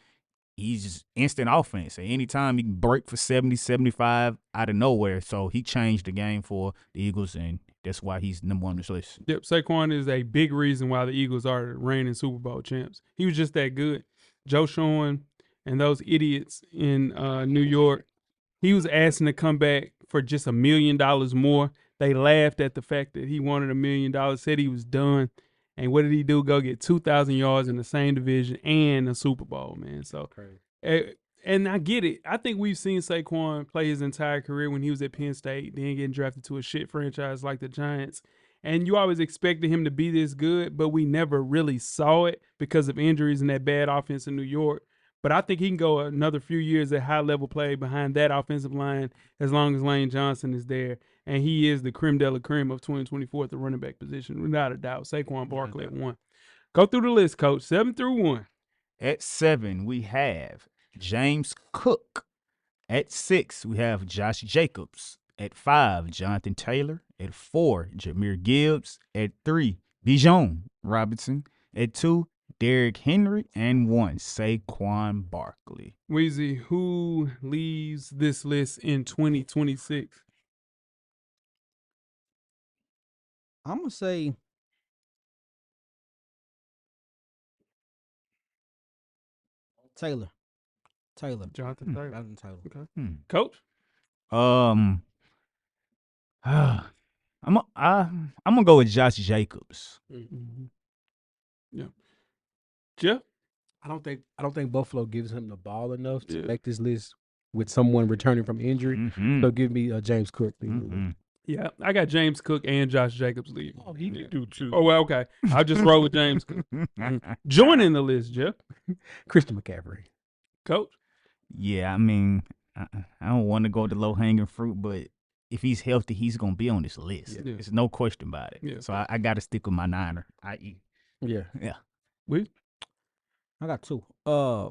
he's just instant offense. And anytime he can break for 70, 75 out of nowhere. So he changed the game for the Eagles, and that's why he's number one on this list. Yep, Saquon is a big reason why the Eagles are the reigning Super Bowl champs. He was just that good. Joe Schoen and those idiots in New York, he was asking to come back for just $1 million more. They laughed at the fact that he wanted $1 million, said he was done. And what did he do? Go get 2,000 yards in the same division and a Super Bowl, man. So, and I get it. I think we've seen Saquon play his entire career when he was at Penn State, then getting drafted to a shit franchise like the Giants. And you always expected him to be this good, but we never really saw it because of injuries and that bad offense in New York. But I think he can go another few years at high-level play behind that offensive line as long as Lane Johnson is there. And he is the creme de la creme of 2024 at the running back position, without a doubt. Saquon Barkley at 1. Go through the list, Coach. 7 through 1. At 7, we have James Cook. At 6, we have Josh Jacobs. At 5, Jonathan Taylor. At 4, Jahmyr Gibbs. At 3, Bijan Robinson. At 2, Derrick Henry. And 1, Saquon Barkley. Weezy, who leaves this list in 2026? I'm gonna say Taylor. Jonathan Taylor. Jonathan Taylor. Okay. Coach? I'm gonna go with Josh Jacobs. Mm-hmm. Yeah. Jeff? I don't think Buffalo gives him the ball enough to make this list with someone returning from injury. So give me James Cook. Yeah, I got James Cook and Josh Jacobs leaving. Oh, he can do too. Oh, well, okay. I'll just roll with James Cook. Joining the list, Jeff. Christian McCaffrey. Coach? Yeah, I mean, I don't want to go to low-hanging fruit, but if he's healthy, he's going to be on this list. Yeah. There's no question about it. Yeah. So I got to stick with my Niner, i.e. Yeah. We? I got 2. I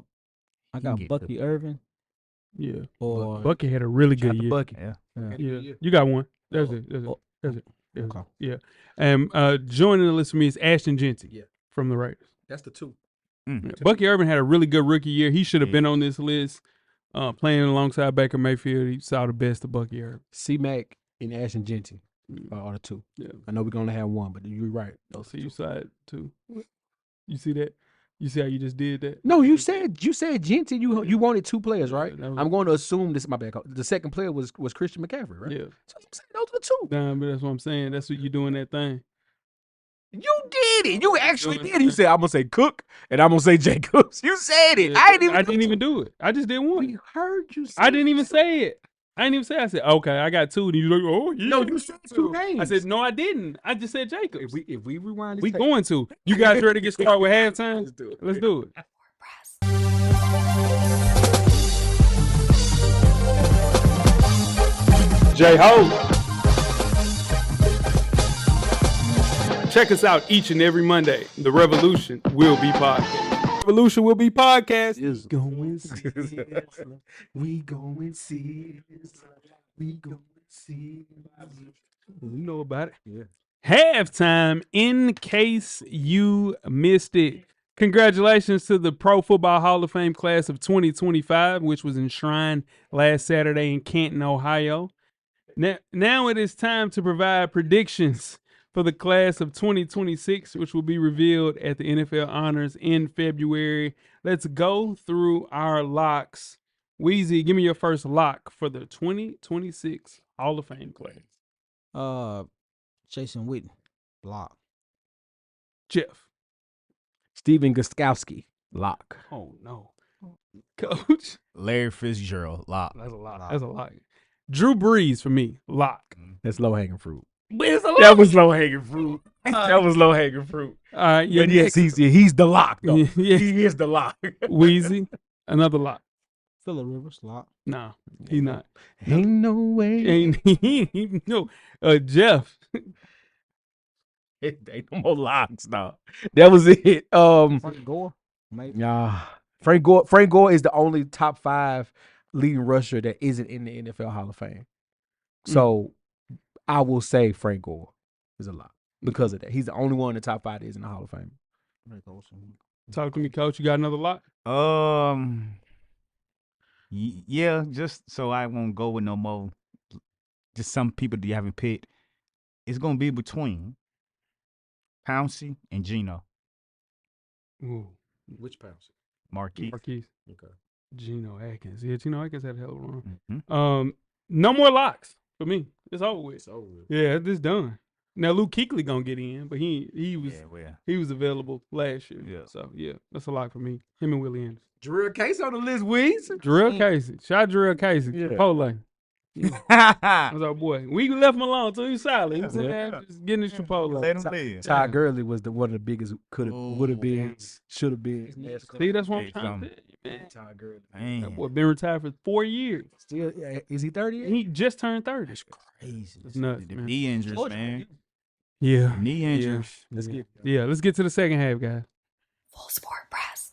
got get Bucky Irvin. Yeah. Or Bucky had a really good year. Bucky. Yeah. Yeah. You got one. That's it. That's it. Okay. Yeah. And joining the list for me is Ashton Jeanty from the Raiders. That's the 2. Yeah. Bucky Irvin had a really good rookie year. He should have been on this list. Playing alongside Baker Mayfield, he saw the best of Bucky Irvin. C-Mac and Ashton Jeanty are the 2. Yeah. I know we're going to have 1, but you're right. So you saw it too. You see that? You see how you just did that? No, you said Jeanty. You wanted 2 players, right? that was- I'm going to assume this. My bad. The second player was Christian McCaffrey, right? Yeah. So I'm saying those are the 2. Nah, but that's what I'm saying. That's what you doing that thing. You did it. You actually did it. You said I'm gonna say Cook and I'm gonna say Jacobs. You said it. I didn't even do it. I just did one. We heard you. Say I didn't even say it. I didn't even say. I said, okay, I got 2. And you like, oh, yeah. No, you said 2 names. I said, no, I didn't. I just said Jacobs. If we rewind, this We tape- going to. You guys ready to get started with halftime? Let's do it. Let's do it. J-Ho. Check us out each and every Monday. The Revolution will be podcast. Revolution will be podcast. Is going Sizzler. We going Sizzler. We going Sizzler. You know about it. Yeah. Halftime, in case you missed it. Congratulations to the Pro Football Hall of Fame class of 2025, which was enshrined last Saturday in Canton, Ohio. Now it is time to provide predictions for the class of 2026, which will be revealed at the NFL Honors in February. Let's go through our locks. Weezy, give me your first lock for the 2026 Hall of Fame class. Jason Witten. Block. Jeff. Steven Gostkowski. Lock. Oh, no. Coach. Larry Fitzgerald, lock. That's a lot. That's a lot. Drew Brees for me, lock. That's low hanging fruit. But it's a lock. That was low hanging fruit. That was low hanging fruit. All right, your But yes, next, he's the lock though. Yeah. He is the lock. Weezy, another lock. Phillip Rivers, lock. Nah, he not. Ain't no way. Ain't no. Jeff. Ain't no more locks, dog. That was it. Frank Gore, maybe. Frank Gore is the only top 5 leading rusher that isn't in the NFL Hall of Fame. So I will say Frank Gore is a lock because of that. He's the only one in the top 5 that is in the Hall of Fame. Talk to me, coach. You got another lock? Yeah, just so I won't go with no more. Just some people that you haven't picked. It's gonna be between Pouncey and Geno. Ooh, Which Pouncey? Marquise. Okay. Geno Atkins. Yeah, Geno Atkins had a hell of a run. Mhm. No more locks for me. It's over with. It's over with. Yeah, it's done. Now Luke Kuechly gonna get in, but he was Yeah, well, he was available last year. Yeah. So yeah, that's a lock for me. Him and Willie Anderson. Drew Case on the list, Weez. Jarrell Casey. Shout out Jarrell Casey. Yeah. Chipotle. That's our boy. We left him alone until he was silent. He was in there just getting his Chipotle. let him live. Todd Gurley was one of the biggest would have been, should have been. See, that's what I'm Hey, trying to tell you, man. Todd Gurley. That Man, boy been retired for 4 years. Still, is he 30 yet? He just turned 30. that's crazy. It's nuts, The man. knee injuries, man. Yeah. Knee injuries. Let's get Yeah, let's get to the second half, guys. Full Sport Press.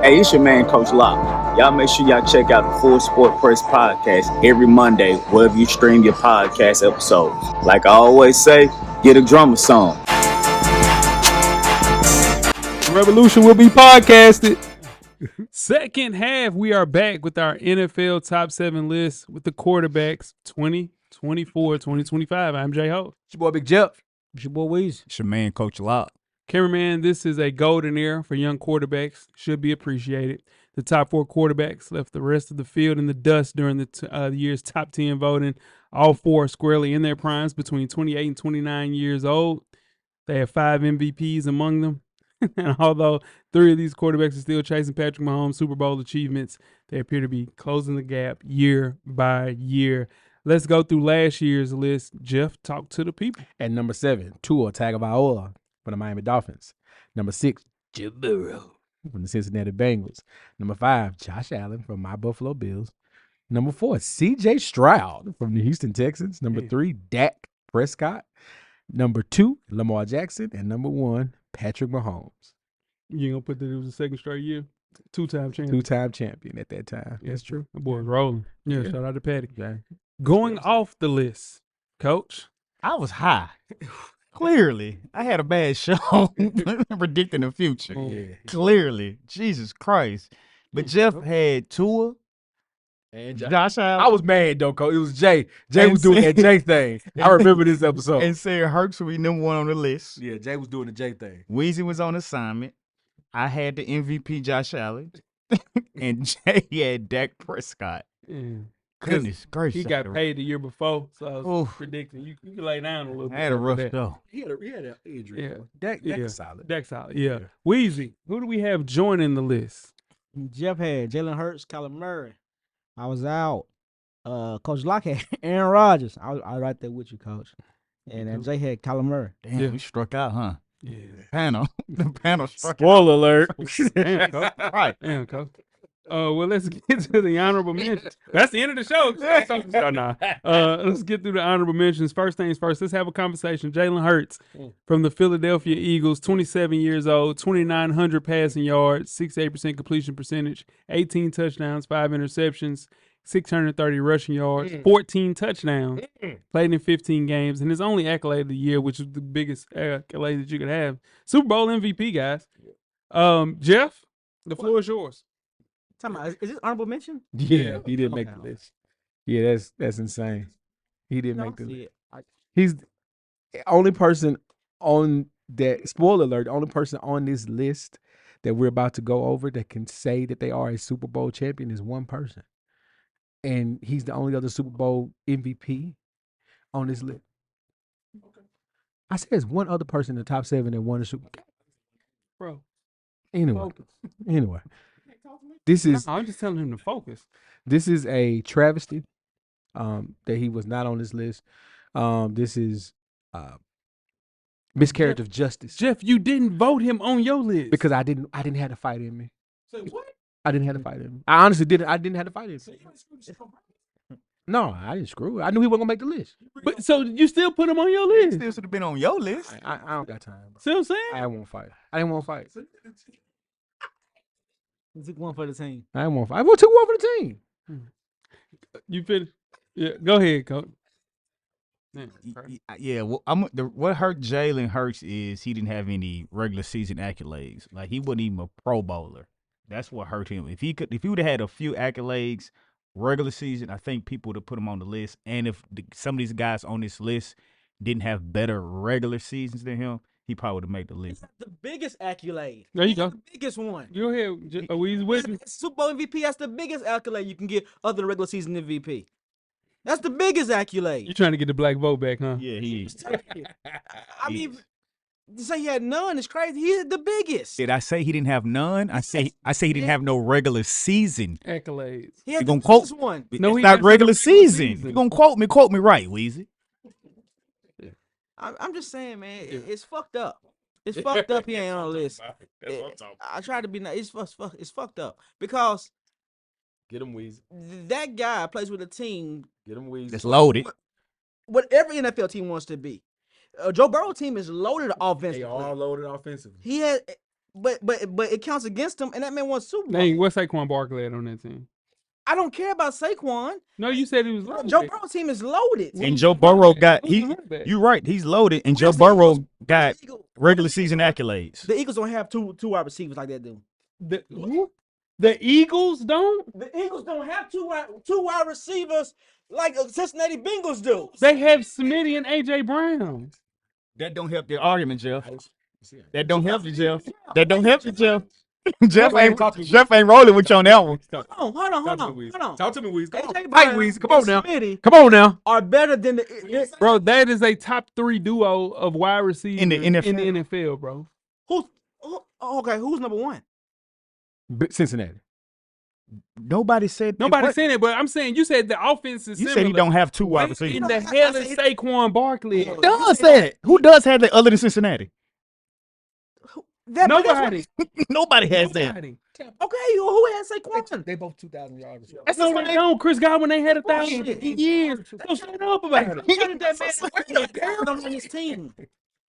Hey, it's your man, Coach Locke. Y'all make sure y'all check out the Full Sport Press podcast every Monday, wherever you stream your podcast episodes. Like I always say, get a drummer song. Revolution will be podcasted. Second half, we are back with our NFL top 7 list with the quarterbacks 2024, 2025. I'm J Ho. It's your boy Big Jeff. It's your boy Weezy. It's your man, Coach Locke. Cameraman, this is a golden era for young quarterbacks. Should be appreciated. The top 4 quarterbacks left the rest of the field in the dust during the year's top 10 voting. All 4 squarely in their primes between 28 and 29 years old. They have 5 MVPs among them. And although 3 of these quarterbacks are still chasing Patrick Mahomes Super Bowl achievements, they appear to be closing the gap year by year. Let's go through last year's list. Jeff, talk to the people. At number 7, Tua Tagovailoa from the Miami Dolphins. Number 6, Joe Burrow from the Cincinnati Bengals. Number 5, Josh Allen from my Buffalo Bills. Number 4, C.J. Stroud from the Houston Texans. Number 3, Dak Prescott. Number 2, Lamar Jackson. And number 1, Patrick Mahomes. You ain't gonna put that it was the second straight year? 2-time champion. 2-time champion at that time. That's true. The boy was rolling. Yeah, shout out to Patty. Yeah. Going off the list, Coach. I was high. Clearly, I had a bad show predicting the future. Yeah. Clearly, Jesus Christ. But Jeff had Tua, And Josh Allen, I was mad though, Coach. It was Jay. Jay And was doing that see- Jay thing. I remember this episode. and said Hurts would be number 1 on the list. Yeah, Jay was doing the Jay thing. Weezy was on assignment. I had the MVP Josh Allen, and Jay had Dak Prescott. Yeah. Goodness gracious. He got paid the year before, so I was Oof. predicting. You can lay down a little bit. I had a after rough that. show. He had an injury. Yeah. Dak Yeah. is solid. Deck solid, yeah. Weezy, who do we have joining the list? Jeff had Jalen Hurts, Kyler Murray. I was out. Coach Locke had Aaron Rodgers. I was right there with you, Coach. And Jay had Kyler Murray. Damn, Yeah. we struck out, huh? Yeah. The panel struck Spoiler alert. Damn, Coach. out. Right. Damn, Coach. Well, let's get to the honorable mentions. That's the end of the show. Oh, nah. Let's get through the honorable mentions. First things first, let's have a conversation. Jalen Hurts from the Philadelphia Eagles, 27 years old, 2,900 passing yards, 68% completion percentage, 18 touchdowns, 5 interceptions, 630 rushing yards, 14 touchdowns, played in 15 games, and his only accolade of the year, which is the biggest accolade that you could have, Super Bowl MVP, guys. Jeff, the floor is yours. Is this honorable mention? Yeah, he didn't make the Okay. list. Yeah, that's insane. He didn't No, make the I list. see it. He's the only person on that, spoiler alert, the only person on this list that we're about to go over that can say that they are a Super Bowl champion is one person. And he's the only other Super Bowl MVP on this list. I said there's one other person in the top 7 that won the Super Bowl. Bro. Anyway. This is I'm just telling him to focus. This is a travesty that he was not on this list. This is miscarriage of justice. Jeff, you didn't vote him on your list Because I didn't have to fight in me. Say what? I didn't have to fight in me. I honestly didn't. I didn't have to fight in me. No, I didn't screw it. I knew he wasn't gonna make the list. But so you still put him on your list? Still should have been on your list. I don't got time, bro. See what I'm saying? I won't fight. I didn't want to fight. He took one for the team. I didn't want to fight. I took one for the team. You finished? Yeah, go ahead, coach. Yeah, well, what hurt Jalen Hurts is he didn't have any regular season accolades. Like he wasn't even a Pro Bowler. That's what hurt him. If he would have had a few accolades regular season, I think people would have put him on the list. And if some of these guys on this list didn't have better regular seasons than him, he probably would have made the list. The biggest accolade. There you go. The biggest one. Go ahead. Are we with me? Super Bowl MVP, that's the biggest accolade you can get other than regular season MVP. That's the biggest accolade. You trying to get the black vote back, huh? Yeah, he is. I mean, to say he had none is crazy. He's the biggest. Did I say he didn't have none? I say he didn't have no regular season. Accolades. He had You the gonna quote? biggest one. No, It's he not didn't have regular no season. You gonna quote me? Quote me right, Weezy. I'm just saying, man, it's fucked up. It's fucked up. He ain't on the list. I try to be nice. It's fucked up because Get him, Weezy. that guy plays with a team. Get him, Weezy. It's loaded. What every NFL team wants to be. Joe Burrow team is loaded offensively. They all loaded offensively. He had, but it counts against him, and that man won Super Bowl. Dang, what's Saquon Barkley at on that team? I don't care about Saquon. No, you said he was loaded. Joe Burrow's team is loaded. And Joe Burrow got Who's the running back? You're right. He's loaded, and Joe Where's the Burrow Eagles? got The Eagles- regular season accolades. The Eagles don't have two wide receivers like that do. The Eagles don't? The Eagles don't have two wide receivers like Cincinnati Bengals do. They have Smitty and A.J. Brown. That don't help the argument, Jeff. That don't help you, Jeff. That don't help you, Jeff. Jeff ain't rolling with you on that one. Hold on. Talk to me, Weezy. Come AJ on. Brown Hey, Weezy. Come on now. and Smitty Come on now. are better than the Bro, that is a top 3 duo of wide receivers In the NFL. in the NFL, bro. who's number one? Cincinnati. Nobody said Nobody saying it, but I'm saying you said the offense is You similar. said he don't have two wide Where receivers. in the hell is Saquon Barkley? Who does that? Who does have that other than Cincinnati? Nobody. Nobody has that. Nobody. Okay, who has Saquon? They both 2,000 yards. That's no, they don't. Chris Godwin ain't had 1,000 Bullshit. years. So shut up about it. You counted that man on his team.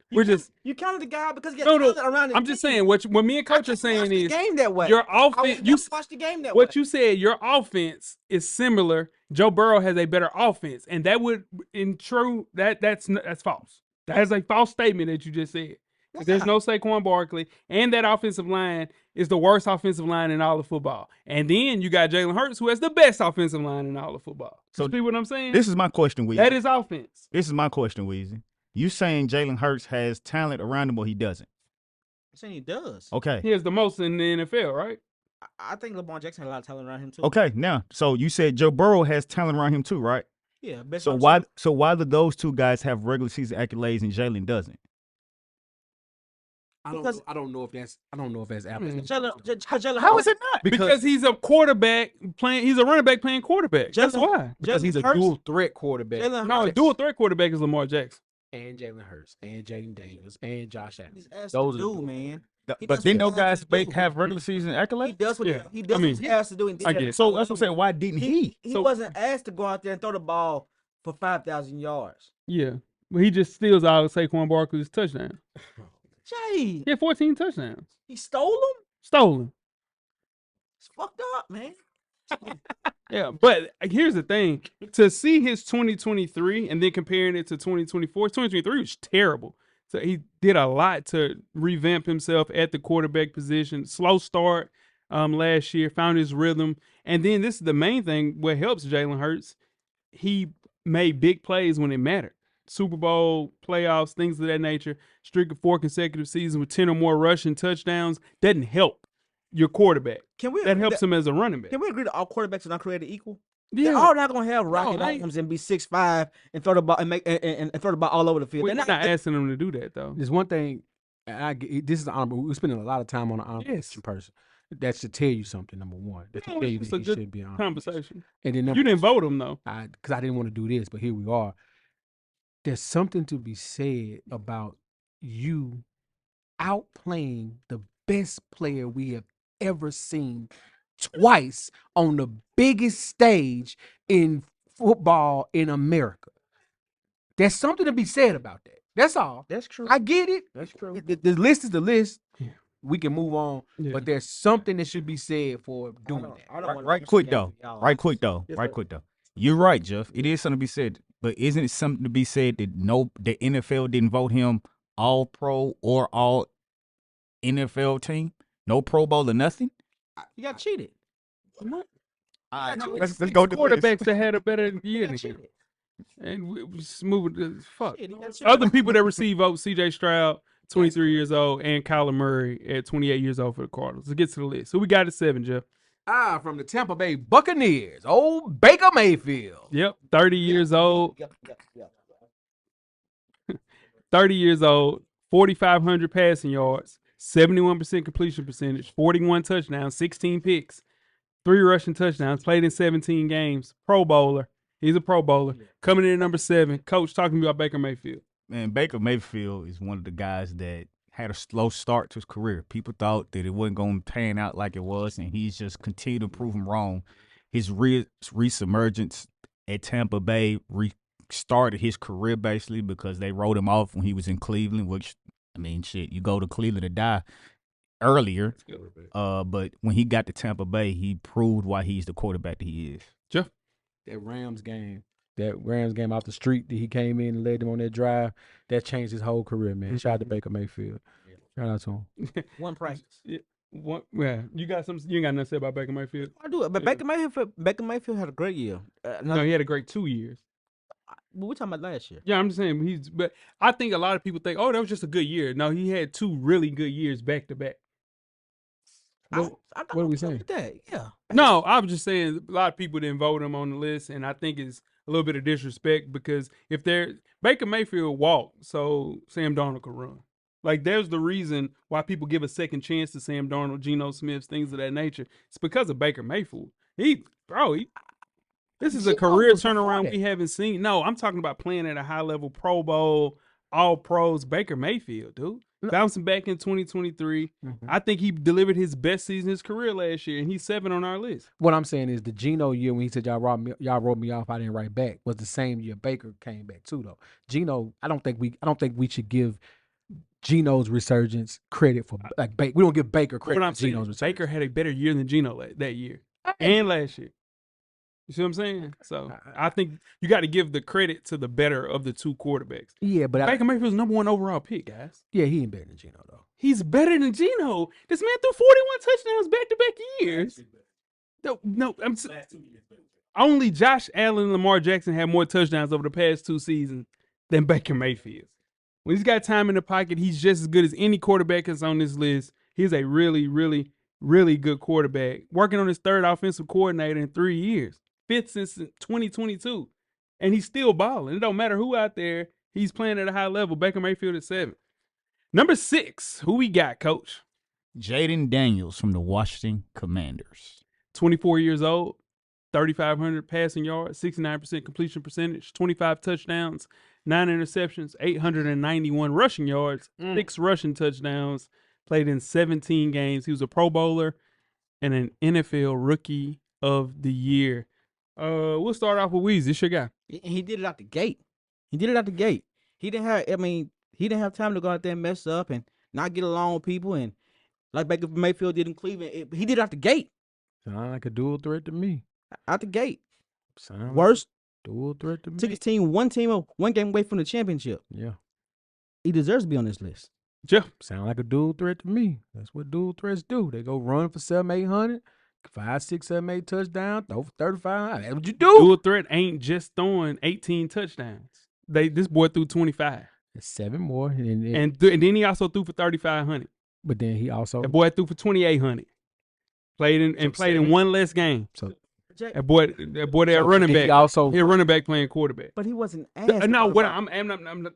We're just You counted the guy because he had no. talent around his I'm just team. saying what me and Coach are saying Watch the is game that way. your I offense. would You watch the game that way. what you said. Your offense is similar. Joe Burrow has a better offense, and that would, in true, that's false. That is a false statement that you just said. There's no Saquon Barkley, and that offensive line is the worst offensive line in all of football. And then you got Jalen Hurts, who has the best offensive line in all of football. So So see what I'm saying? This is my question, Weezy. That is offense. This is my question, Weezy. You saying Jalen Hurts has talent around him or he doesn't? I'm saying he does. Okay. He has the most in the NFL, right? I think LeBron Jackson had a lot of talent around him too. Okay, now, so you said Joe Burrow has talent around him too, right? Yeah. Best So wide why do those two guys have regular season accolades and Jalen doesn't? I don't know if that's apples. Jalen How is it not? Because he's a quarterback playing. He's a running back playing quarterback. That's Jalen- why. Because he's a Hurts- dual threat quarterback. Jalen No, Hurts dual threat quarterback is Lamar Jackson. And Jalen Hurts and Jaden Daniels and Josh Allen. He's asked Those to are do, man. He But does didn't what those he has guys to do. have regular season He accolades? does what Yeah. he does I mean, what he has to do. I get it. So that's what I'm saying. Why didn't he? He So- wasn't asked to go out there and throw the ball for 5,000 yards. Yeah, but he just steals all of Saquon Barkley's touchdowns. Jay, He had 14 touchdowns. he stole them. Stolen. It's fucked up, man. Yeah, but here's the thing. To see his 2023 and then comparing it to 2024, 2023 was terrible. So he did a lot to revamp himself at the quarterback position. Slow start last year, found his rhythm. And then this is the main thing, what helps Jalen Hurts, he made big plays when it mattered. Super Bowl, playoffs, things of that nature. Streak of 4 consecutive seasons with 10 or more rushing touchdowns doesn't help your quarterback. Can we? That helps him as a running back. Can we agree that all quarterbacks are not created equal? Yeah. They're all not gonna have rocket they- arms and be 6'5" and throw the ball and make and throw the ball all over the field. We're They're not asking him to do that, though. There's one thing. This is honorable. We're spending a lot of time on an honorable Yes. mention person. That should tell you something. Number one, that should No, tell you it's that a he good shouldn't be on. conversation. And then You didn't vote him though. because I didn't want to do this, but here we are. There's something to be said about you outplaying the best player we have ever seen twice on the biggest stage in football in America. There's something to be said about that. That's all. That's true. I get it. That's true. The list is the list. Yeah. We can move on, Yeah. but there's something that should be said for doing that. Right quick though. Right quick though. You're right, Jeff. It is something to be said, but isn't it something to be said that the NFL didn't vote him all pro or all NFL team? No Pro Bowl or nothing? You got cheated. All right, No, let's it's go to quarterbacks that had a better year You than got him. cheated. And we just moving. Fuck. Shit, you got cheated. Other people that receive votes: C.J. Stroud, 23 years old, and Kyler Murray at 28 years old for the Cardinals. Let's get to the list. So we got at 7, Jeff. From the Tampa Bay Buccaneers, old Baker Mayfield. Yep, 30 years old. Yep. 30 years old, 4,500 passing yards, 71% completion percentage, 41 touchdowns, 16 picks, 3 rushing touchdowns, played in 17 games, Pro Bowler. He's a Pro Bowler. Coming in at number 7, Coach, talking to me about Baker Mayfield. Man, Baker Mayfield is one of the guys that had a slow start to his career. People thought that it wasn't going to pan out like it was, and he's just continued to prove them wrong. His resurgence at Tampa Bay restarted his career basically because they wrote him off when he was in Cleveland, which, I mean, shit, you go to Cleveland to die earlier. But when he got to Tampa Bay, he proved why he's the quarterback that he is. Jeff? That Rams game off the street that he came in and led them on that drive, that changed his whole career, man. Shout out to Baker Mayfield. Shout out to him. One practice. Yeah, you got something? You ain't got nothing to say about Baker Mayfield? I do it, but Baker Mayfield had a great year. No, he had a great 2 years. We're talking about last year. Yeah, I'm just saying but I think a lot of people think, oh, that was just a good year. No, he had 2 really good years back to back. What are we saying? That. Yeah. No, I was just saying a lot of people didn't vote him on the list, and I think it's a little bit of disrespect because if Baker Mayfield walked, so Sam Darnold could run. Like, there's the reason why people give a second chance to Sam Darnold, Geno Smith, things of that nature. It's because of Baker Mayfield. This is a career turnaround we haven't seen. No, I'm talking about playing at a high level, Pro Bowl, All Pros, Baker Mayfield, dude. Bouncing back in 2023. I think he delivered his best season of his career last year, and he's 7 on our list. What I'm saying is the Geno year when he said y'all wrote me off, I didn't write back, was the same year Baker came back too, though. Geno, I don't think we should give Geno's resurgence credit for Baker. We don't give Baker credit for Geno's resurgence. Baker had a better year than Geno that year and last year. You see what I'm saying? So I think you got to give the credit to the better of the 2 quarterbacks. Yeah, but Baker Mayfield's number 1 overall pick, guys. Yeah, he ain't better than Geno though. He's better than Geno. This man threw 41 touchdowns back-to-back years. No, only Josh Allen and Lamar Jackson had more touchdowns over the past 2 seasons than Baker Mayfield. When he's got time in the pocket, he's just as good as any quarterback that's on this list. He's a really, really, really good quarterback. Working on his 3rd offensive coordinator in 3 years. 5th since 2022. And he's still balling. It don't matter who out there. He's playing at a high level. Baker Mayfield at 7. Number 6, who we got, Coach? Jaden Daniels from the Washington Commanders. 24 years old, 3,500 passing yards, 69% completion percentage, 25 touchdowns, 9 interceptions, 891 rushing yards, 6 rushing touchdowns, played in 17 games. He was a Pro Bowler and an NFL Rookie of the Year. We'll start off with Weezy. It's your guy. He did it out the gate. He didn't have time to go out there and mess up and not get along with people, and like Baker Mayfield did in Cleveland. He did it out the gate. Sound like a dual threat to me. Out the gate. Sound Worst. Like dual threat to me. Took his team one game away from the championship. Yeah. He deserves to be on this list. Jeff. Sound like a dual threat to me. That's what dual threats do. They go run for 700, 800, 5, 6, 7, 8 touchdowns, throw for 35. That's what you do. Dual threat ain't just throwing 18 touchdowns. This boy threw 25. That's 7 more. And then he also threw for 3,500. But then he also That boy threw for 2,800. Played in one less game. So that boy there running back. He a running back playing quarterback. But he wasn't asked. No, what I'm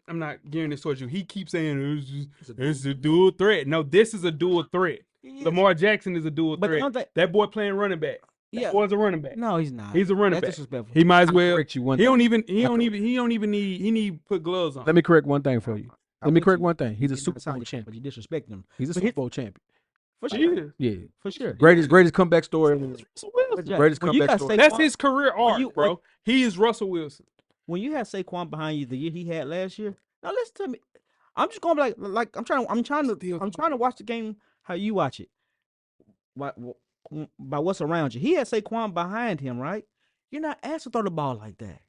not gearing this towards you. He keeps saying it's a dual threat. No, this is a dual threat. He is. Lamar Jackson is a dual But the threat. only thing- That boy playing running back. Yeah. That boy's a running back. No, he's not. He's a running That's back. disrespectful. He might as well. correct you one He thing. don't even need to put gloves on. Let me correct one thing for you. I'm Let me with correct you. one thing. He's a It Super doesn't sound Bowl like- champion. But you disrespect him. He's a But Super Bowl champion. For He sure. is. Yeah. For sure. Greatest comeback story. But Jack, Greatest when you comeback got story. That's Saquon- his career arc, bro. He is Russell Wilson. When you have Saquon behind you the year he had last year, now listen to me. I'm just gonna be like I'm trying to watch the game how you watch it. By what's around you. He had Saquon behind him, right? You're not asked to throw the ball like that.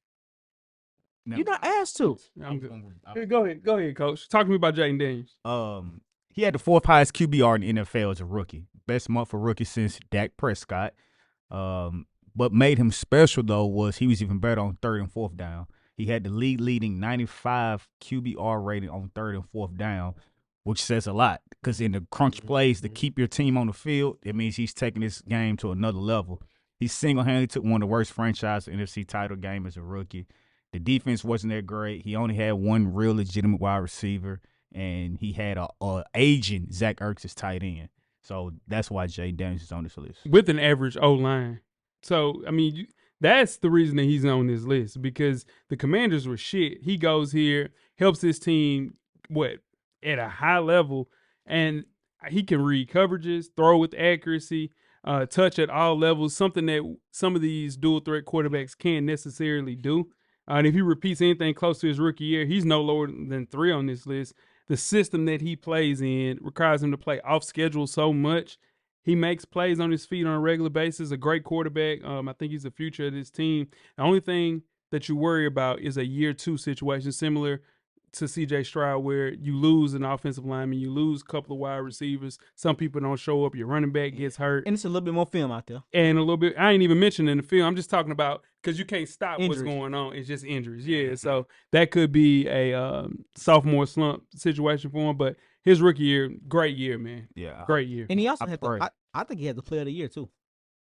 No. You're not asked to. I'm good. Here, go ahead, coach. Talk to me about Jaden Daniels. He had the 4th highest QBR in the NFL as a rookie. Best month for rookie since Dak Prescott. What made him special, though, was he was even better on 3rd and 4th down. He had the leading 95 QBR rating on 3rd and 4th down, which says a lot. Because in the crunch plays to keep your team on the field, it means he's taking this game to another level. He single-handedly took one of the worst franchise NFC title game as a rookie. The defense wasn't that great. He only had one real legitimate wide receiver, and he had a aging Zach Ertz as tight end. So that's why Jaden Daniels is on this list. With an average O-line. So, I mean, that's the reason that he's on this list, because the Commanders were shit. He goes here, helps his team, at a high level, and he can read coverages, throw with accuracy, touch at all levels, something that some of these dual-threat quarterbacks can't necessarily do. And if he repeats anything close to his rookie year, he's no lower than 3 on this list. The system that he plays in requires him to play off schedule so much. He makes plays on his feet on a regular basis. A great quarterback. I think he's the future of this team. The only thing that you worry about is a year 2 situation, similar to C.J. Stroud, where you lose an offensive lineman, you lose a couple of wide receivers. Some people don't show up. Your running back gets hurt. And it's a little bit more film out there. And a little bit, I ain't even mentioning the field. I'm just talking about, because you can't stop Injuries. what's going on. It's just injuries. Yeah, so that could be a sophomore slump situation for him. But his rookie year, great year, man. Yeah. Great year. And he also I had pray. I think he had the player of the year too.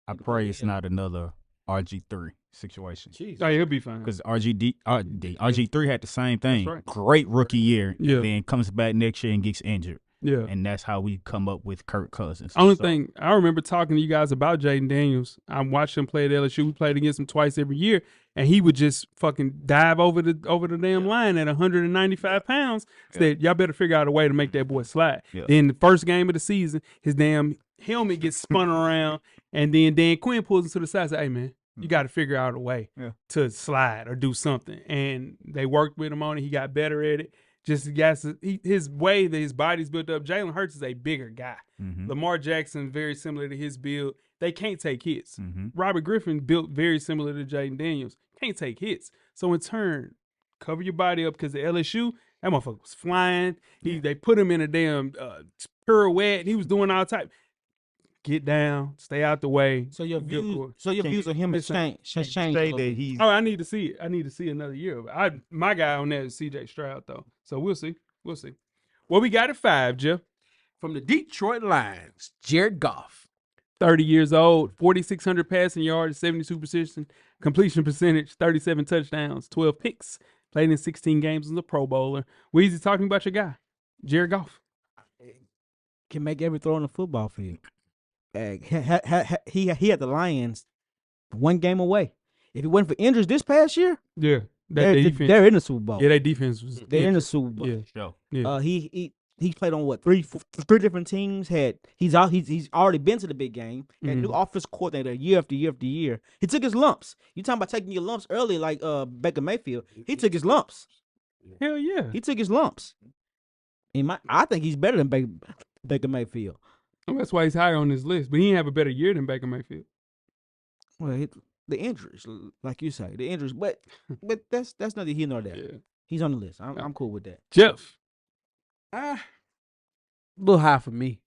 I pray it's not another RG3 situation. Oh, he'll be fine. Because RG3 had the same thing. right. Great rookie year. Yeah. Then comes back next year and gets injured. Yeah. And that's how we come up with Kirk Cousins. Only So, thing, I remember talking to you guys about Jaden Daniels. I watched him play at LSU. We played against him twice every year, and he would just fucking dive over the damn line at 195 pounds. Said, y'all better figure out a way to make that boy slide. Yeah. Then the first game of the season, his damn helmet gets spun around, and then Dan Quinn pulls him to the side and said, hey, man, you got to figure out a way to slide or do something. And they worked with him on it. He got better at it. Just his way that his body's built up. Jalen Hurts is a bigger guy. Mhm. Lamar Jackson, very similar to his build. They can't take hits. Mhm. Robert Griffin built very similar to Jaden Daniels. Can't take hits. So in turn, cover your body up, because the LSU, that motherfucker was flying. They put him in a damn pirouette. He was doing all type. Get down, stay out the way. So your Good views, boy. views on him has changed. say a little that bit. he's Oh, I need to see it. I need to see another year. My guy on that is C.J. Stroud, though. So we'll see. We'll see. What we got at 5, Jeff? From the Detroit Lions, Jared Goff. 30 years old, 4,600 passing yards, 72% completion percentage, 37 touchdowns, 12 picks. Played in 16 games as a Pro Bowler. Weezy, talking about your guy, Jared Goff. Can make every throw on the football field. He had the Lions one game away. If it wasn't for injuries this past year, Yeah, they're in the Super Bowl. Yeah, that defense was. They're in the Super Bowl. Yeah, show. yeah. He played on what three different teams. He's already been to the big game. Had new offense coordinator year after year after year. He took his lumps. You talking about taking your lumps early like Baker Mayfield? He took his lumps. Hell yeah. He took his lumps. I think he's better than Baker Mayfield. Well, that's why he's higher on this list. But he didn't have a better year than Baker Mayfield. Well, the injuries, like you say, the injuries. But that's neither here nor there. Yeah. He's on the list. I'm cool with that. Jeff. A little high for me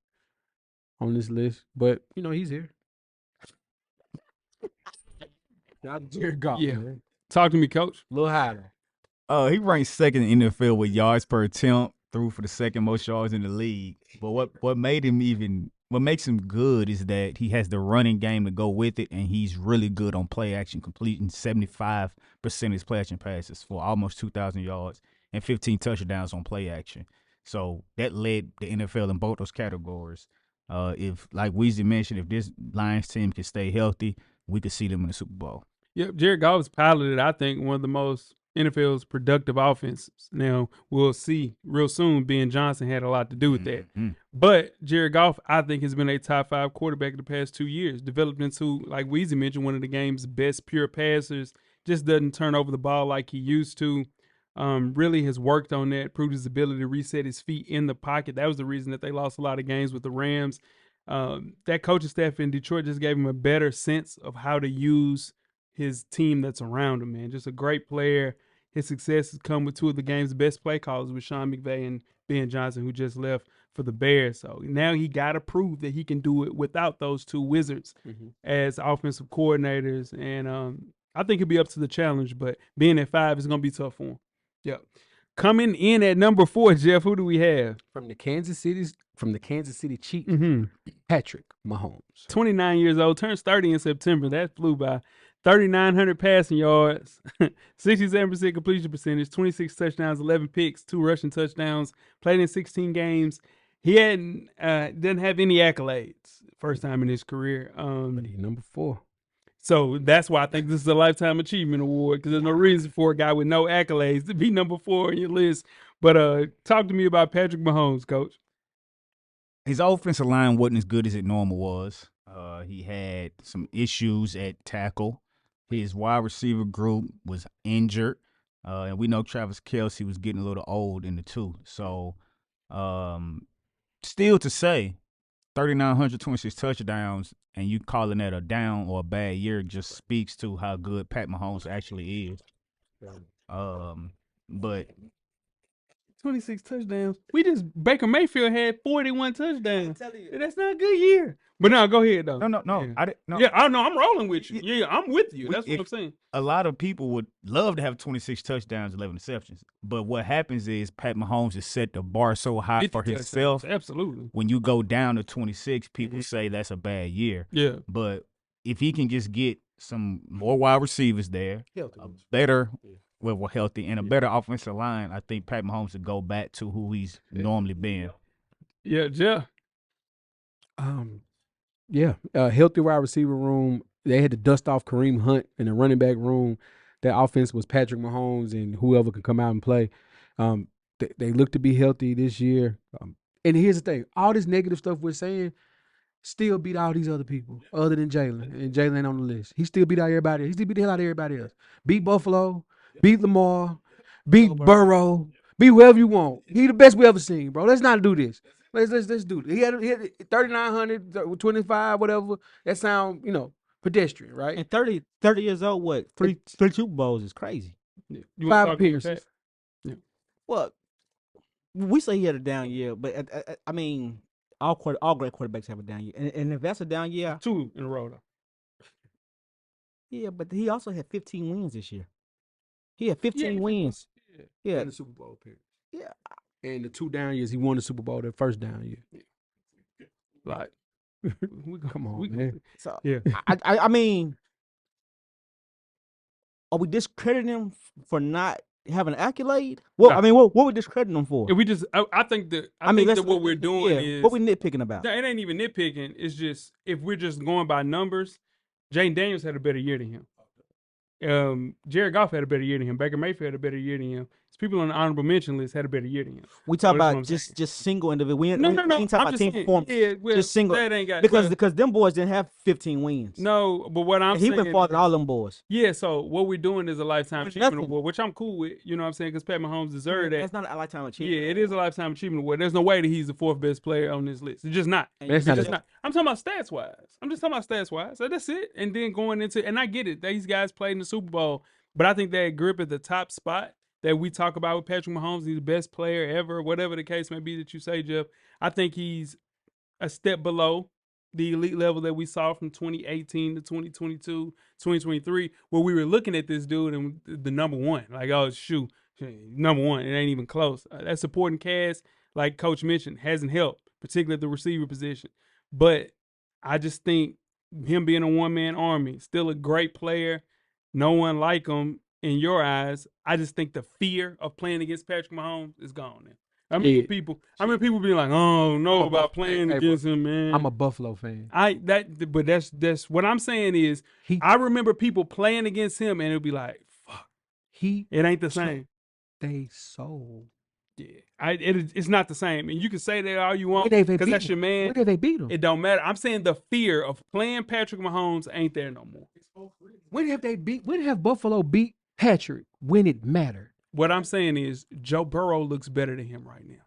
on this list, but he's here. Shout out to Jared Goff. Yeah. Man. Talk to me, coach. A little high though. He ranked second in the NFL with yards per attempt, threw for the second most yards in the league. But what makes him good is that he has the running game to go with it, and he's really good on play action, completing 75% of his play action passes for almost 2,000 yards and 15 touchdowns on play action. So that led the NFL in both those categories. If, like Weezy mentioned, if this Lions team can stay healthy, we could see them in the Super Bowl. Yep, Jared Goff's piloted, I think, one of the most NFL's productive offenses. Now, we'll see real soon. Ben Johnson had a lot to do with that. Mm-hmm. But Jared Goff, I think, has been a top 5 quarterback in the past 2 years. Developed into, like Weezy mentioned, one of the game's best pure passers. Just doesn't turn over the ball like he used to. Really has worked on that, proved his ability to reset his feet in the pocket. That was the reason that they lost a lot of games with the Rams. That coaching staff in Detroit just gave him a better sense of how to use his team that's around him, man. Just a great player. His success has come with 2 of the game's best play callers with Sean McVay and Ben Johnson, who just left for the Bears. So now he got to prove that he can do it without those 2 wizards as offensive coordinators. And I think he'll be up to the challenge, but being at 5 is going to be tough for him. Yep. Coming in at number 4, Jeff, who do we have? From the Kansas City Chiefs, Patrick Mahomes. 29 years old, turns 30 in September. That flew by. 3,900 passing yards, 67% completion percentage, 26 touchdowns, 11 picks, 2 rushing touchdowns, played in 16 games. He doesn't have any accolades. First time in his career. But he's number 4. So that's why I think this is a Lifetime Achievement Award, because there's no reason for a guy with no accolades to be number 4 on your list. But talk to me about Patrick Mahomes, Coach. His offensive line wasn't as good as it normal was. He had some issues at tackle. His wide receiver group was injured. And we know Travis Kelce was getting a little old in the 2. So still to say, 3,926 touchdowns, and you calling that a down or a bad year just speaks to how good Pat Mahomes actually is. But 26 touchdowns. Baker Mayfield had 41 touchdowns. That's not a good year. But no, go ahead though. No. Yeah. I didn't. No. Yeah, I know. I'm rolling with you. Yeah, I'm with you. That's what I'm saying. A lot of people would love to have 26 touchdowns, 11 interceptions. But what happens is Pat Mahomes has set the bar so high for himself. Absolutely. When you go down to 26, people say that's a bad year. Yeah. But if he can just get some more wide receivers there, better, healthy, and a better offensive line, I think Pat Mahomes would go back to who he's normally been. Yeah, Jeff. Healthy wide receiver room. They had to dust off Kareem Hunt in the running back room. That offense was Patrick Mahomes and whoever could come out and play. They look to be healthy this year. And here's the thing. All this negative stuff we're saying still beat all these other people other than Jalen. And Jalen ain't on the list. He still beat out everybody. He still beat the hell out of everybody else. Beat Buffalo. Beat Lamar. Beat Burrow. Beat whoever you want. He the best we ever seen, bro. Let's not do this. Let's do it. He had 3,900, 25, whatever. That sound, pedestrian, right? And 30 years old, what? Three Super Bowls is crazy. Yeah. 5 appearances. Yeah. Well, we say he had a down year, but I mean, all great quarterbacks have a down year. And if that's a down year, 2 in a row though. Yeah, but he also had 15 wins this year. He had 15 wins. Yeah. And the Super Bowl appearance. Yeah. And the 2 down years, he won the Super Bowl that first down year. Like, come on, man. So yeah. I mean, are we discrediting him for not having an accolade? Well, No. I mean, what we discrediting him for? If we just, I think that what we're doing is what we nitpicking about. It ain't even nitpicking. It's just if we're just going by numbers, Jane Daniels had a better year than him. Jared Goff had a better year than him. Baker Mayfield had a better year than him. People on the honorable mention list had a better year than him. We talk about just single individual. We ain't talking about team performance. Yeah, well, just single. That ain't got because them boys didn't have 15 wins. No, but what I'm saying, he went farther than all them boys. Yeah, so what we're doing is a Lifetime Achievement Award, which I'm cool with. You know what I'm saying? Because Pat Mahomes deserved that. That's not a Lifetime Achievement. Yeah, it is a Lifetime Achievement Award. There's no way that he's the 4th best player on this list. It's just not. It's just not. I'm talking about stats wise. So that's it. And then going into, and I get it. These guys played in the Super Bowl, but I think that grip at the top spot that we talk about with Patrick Mahomes, he's the best player ever, whatever the case may be that you say, Jeff. I think he's a step below the elite level that we saw from 2018 to 2022, 2023, where we were looking at this dude and the number 1. Like, oh, shoot, number 1. It ain't even close. That supporting cast, like Coach mentioned, hasn't helped, particularly at the receiver position. But I just think him being a one-man army, still a great player, no one like him in your eyes. I just think the fear of playing against Patrick Mahomes is gone now. I remember people being like, "Oh no, about playing against him, man." I'm a Buffalo fan. But that's what I'm saying is I remember people playing against him, and it'll be like, "Fuck, it ain't the same." They sold. Yeah, it's not the same, and you can say that all you want When they because beat that's your man. When did they beat him? It don't matter. I'm saying the fear of playing Patrick Mahomes ain't there no more. When have Buffalo beat Patrick when it mattered? What I'm saying is Joe Burrow looks better than him right now.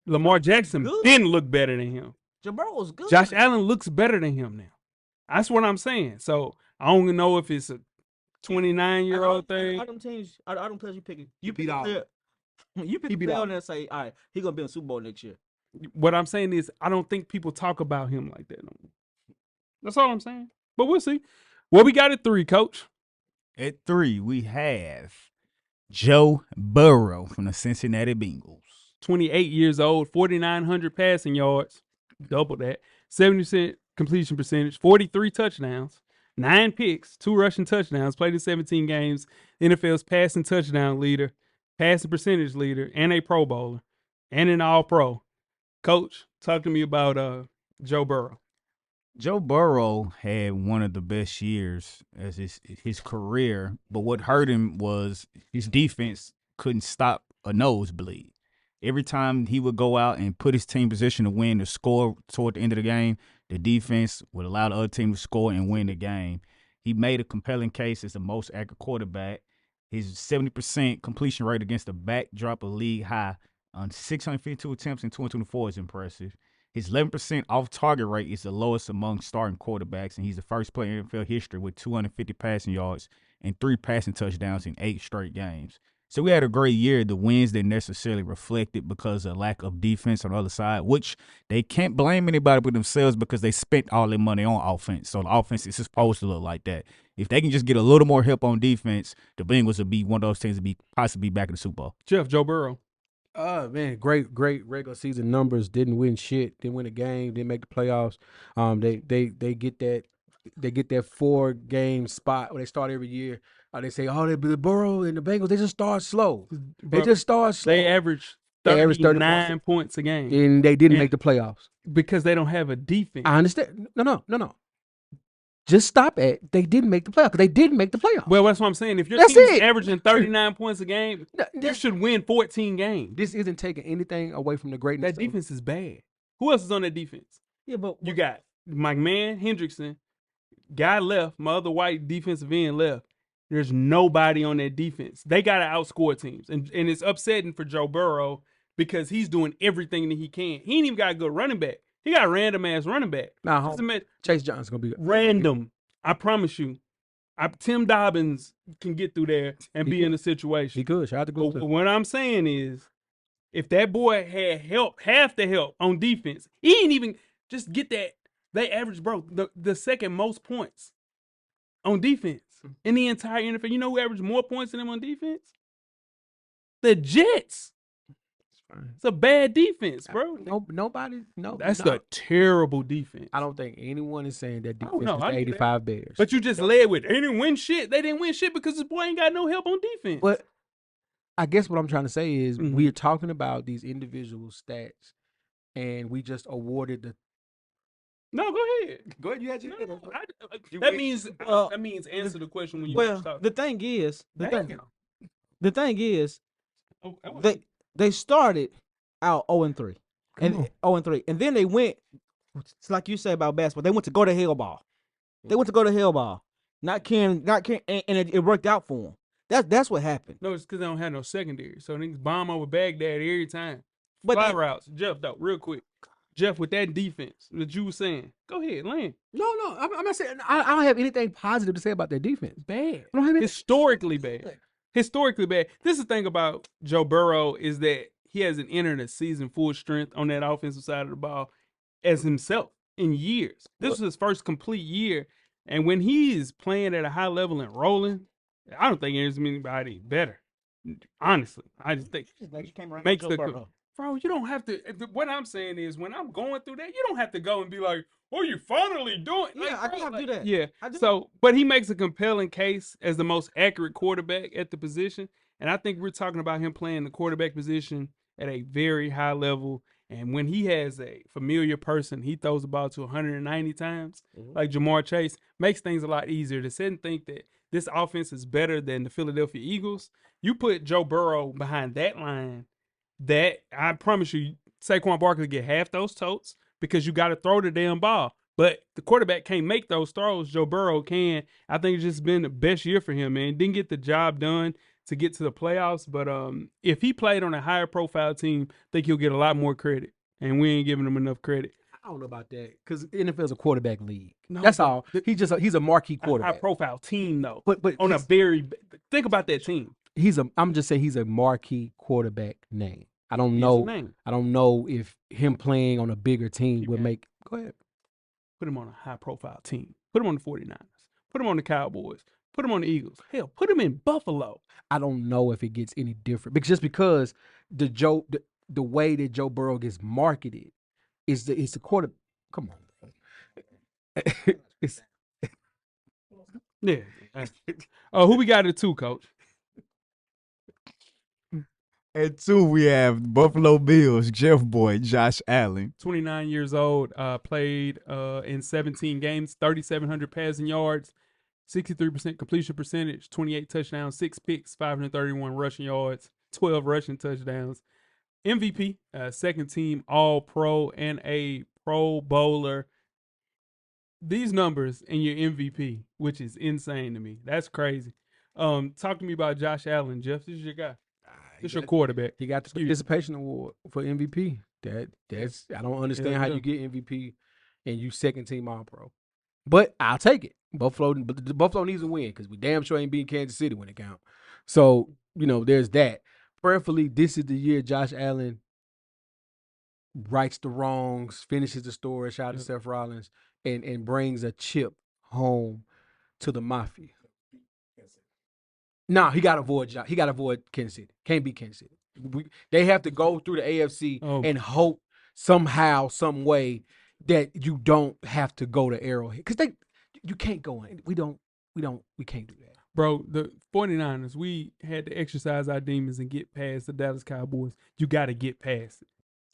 Lamar Jackson didn't look better than him. Joe Burrow was good. Josh Allen looks better than him now. That's what I'm saying. So I don't know if it's a 29-year-old thing. I don't change. I don't players you picking. You beat pick out. You pick a player and say, all right, he's gonna be in the Super Bowl next year. What I'm saying is I don't think people talk about him like that no more. That's all I'm saying. But we'll see. What we got at 3, Coach? At 3, we have Joe Burrow from the Cincinnati Bengals. 28 years old, 4,900 passing yards, double that, 70% completion percentage, 43 touchdowns, 9 picks, 2 rushing touchdowns, played in 17 games, NFL's passing touchdown leader, passing percentage leader, and a Pro Bowler, and an All-Pro. Coach, talk to me about Joe Burrow. Joe Burrow had one of the best years as his career, but what hurt him was his defense couldn't stop a nosebleed. Every time he would go out and put his team in position to win or score toward the end of the game, the defense would allow the other team to score and win the game. He made a compelling case as the most accurate quarterback. His 70% completion rate against the backdrop of league high on 652 attempts in 2024 is impressive. His 11% off-target rate is the lowest among starting quarterbacks, and he's the first player in NFL history with 250 passing yards and 3 passing touchdowns in 8 straight games. So we had a great year. The wins didn't necessarily reflect it because of lack of defense on the other side, which they can't blame anybody but themselves because they spent all their money on offense. So the offense is supposed to look like that. If they can just get a little more help on defense, the Bengals will be one of those teams to be possibly back in the Super Bowl. Jeff, Joe Burrow. Man, great regular season numbers. Didn't win shit. Didn't win a game. Didn't make the playoffs. They get that 4-game spot where they start every year. They say, the Burrow and the Bengals, they just start slow. They just start slow. They average 39 points a game, and they didn't make the playoffs because they don't have a defense. I understand. No. Just stop it. They didn't make the playoffs. They didn't make the playoffs. Well, that's what I'm saying. If your team's averaging 39 points a game, you should win 14 games. This isn't taking anything away from the greatness. That defense is bad. Who else is on that defense? Yeah, but you got my man Hendrickson. Guy left. My other white defensive end left. There's nobody on that defense. They got to outscore teams. And it's upsetting for Joe Burrow because he's doing everything that he can. He ain't even got a good running back. He got a random-ass running back. Nah, Chase Johnson's going to be good. Random. I promise you. Tim Dobbins can get through there and be in a situation. He could. Shout out to Google. What I'm saying is, if that boy had half the help on defense, he ain't even just get that. They average, bro, the second most points on defense in the entire NFL. You know who averaged more points than him on defense? The Jets. It's a bad defense, bro. That's a terrible defense. I don't think anyone is saying that defense is the 85 Bears. But you just led with, they didn't win shit. They didn't win shit because this boy ain't got no help on defense. But I guess what I'm trying to say is we are talking about these individual stats, and we just awarded the. No, go ahead. Go ahead. You had your. That means answer the question when you start. The thing is, they started out 0-3, and 0-3, and then they went. It's like you say about basketball. They went to go to hell ball. Not caring, and it worked out for them. That's what happened. No, it's because they don't have no secondary, so niggas bomb over Baghdad every time. But fly routes, Jeff. Though, real quick, Jeff, with that defense that you were saying, go ahead, land. No, I'm not saying I don't have anything positive to say about their defense. Bad. I don't have historically bad. Historically bad. This is the thing about Joe Burrow is that he hasn't entered a season full strength on that offensive side of the ball as himself in years. This was his first complete year. And when he is playing at a high level and rolling, I don't think there's anybody better. Honestly, I just think makes the bro. You don't have to. What I'm saying is, when I'm going through that, you don't have to go and be like, "Oh, you finally doing?" Yeah, I can't do that. Yeah. So, but he makes a compelling case as the most accurate quarterback at the position, and I think we're talking about him playing the quarterback position at a very high level. And when he has a familiar person, he throws the ball to 190 times, like Jamar Chase, makes things a lot easier. To sit and think that this offense is better than the Philadelphia Eagles, you put Joe Burrow behind that line, that I promise you, Saquon Barkley get half those totes because you got to throw the damn ball. But the quarterback can't make those throws. Joe Burrow can. I think it's just been the best year for him, man. Didn't get the job done to get to the playoffs, but if he played on a higher profile team, I think he'll get a lot more credit. And we ain't giving him enough credit. I don't know about that because NFL's a quarterback league. No, That's but all. He's a marquee High quarterback. profile team though. But on a very think about that team. I'm just saying he's a marquee quarterback name. I don't He's know. a name. I don't know if him playing on a bigger team would make. Go ahead. Put him on a high profile team. Put him on the 49ers. Put him on the Cowboys. Put him on the Eagles. Hell, put him in Buffalo. I don't know if it gets any different because the way that Joe Burrow gets marketed is the quarter. Come on, it's, Yeah. Who we got at 2, Coach? At 2, we have Buffalo Bills, Jeff Boy, Josh Allen. 29 years old, played in 17 games, 3,700 passing yards, 63% completion percentage, 28 touchdowns, 6 picks, 531 rushing yards, 12 rushing touchdowns. MVP, second team All-Pro, and a Pro Bowler. These numbers in your MVP, which is insane to me. That's crazy. Talk to me about Josh Allen, Jeff. This is your guy. This your quarterback. He got the participation award for MVP. That's I don't understand how you get MVP and you second team All Pro, but I'll take it. Buffalo needs a win because we damn sure ain't beating Kansas City when it counts. So there's that. Prayerfully, this is the year Josh Allen rights the wrongs, finishes the story. Shout out to Seth Rollins and brings a chip home to the Mafia. No, he got to avoid Kansas City. Can't beat Kansas City. They have to go through the AFC and hope somehow, some way that you don't have to go to Arrowhead because you can't go in. We can't do that. Bro, the 49ers, we had to exercise our demons and get past the Dallas Cowboys. You got to get past it.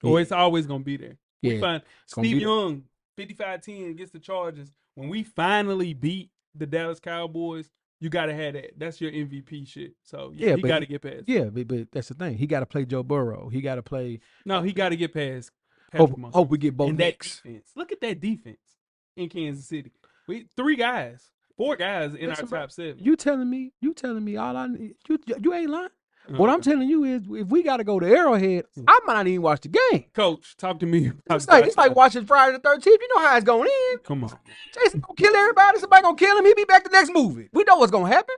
Or it's always going to be there. Yeah, we find Steve Young, 55-10 against the Chargers. When we finally beat the Dallas Cowboys, you got to have that. That's your MVP shit. So, he got to get past it. Yeah, but that's the thing. He got to play Joe Burrow. He got to play. No, he got to get past Patrick Mahomes. Hope we get both and next. That defense. Look at that defense in Kansas City. 4 guys in our top 7. You telling me all I need. You ain't lying. What I'm telling you is, if we got to go to Arrowhead, I might not even watch the game. Coach, talk to me. It's like watching Friday the 13th. You know how it's going in. Come on. Jason gonna kill everybody. Somebody gonna kill him. He be back the next movie. We know what's gonna happen.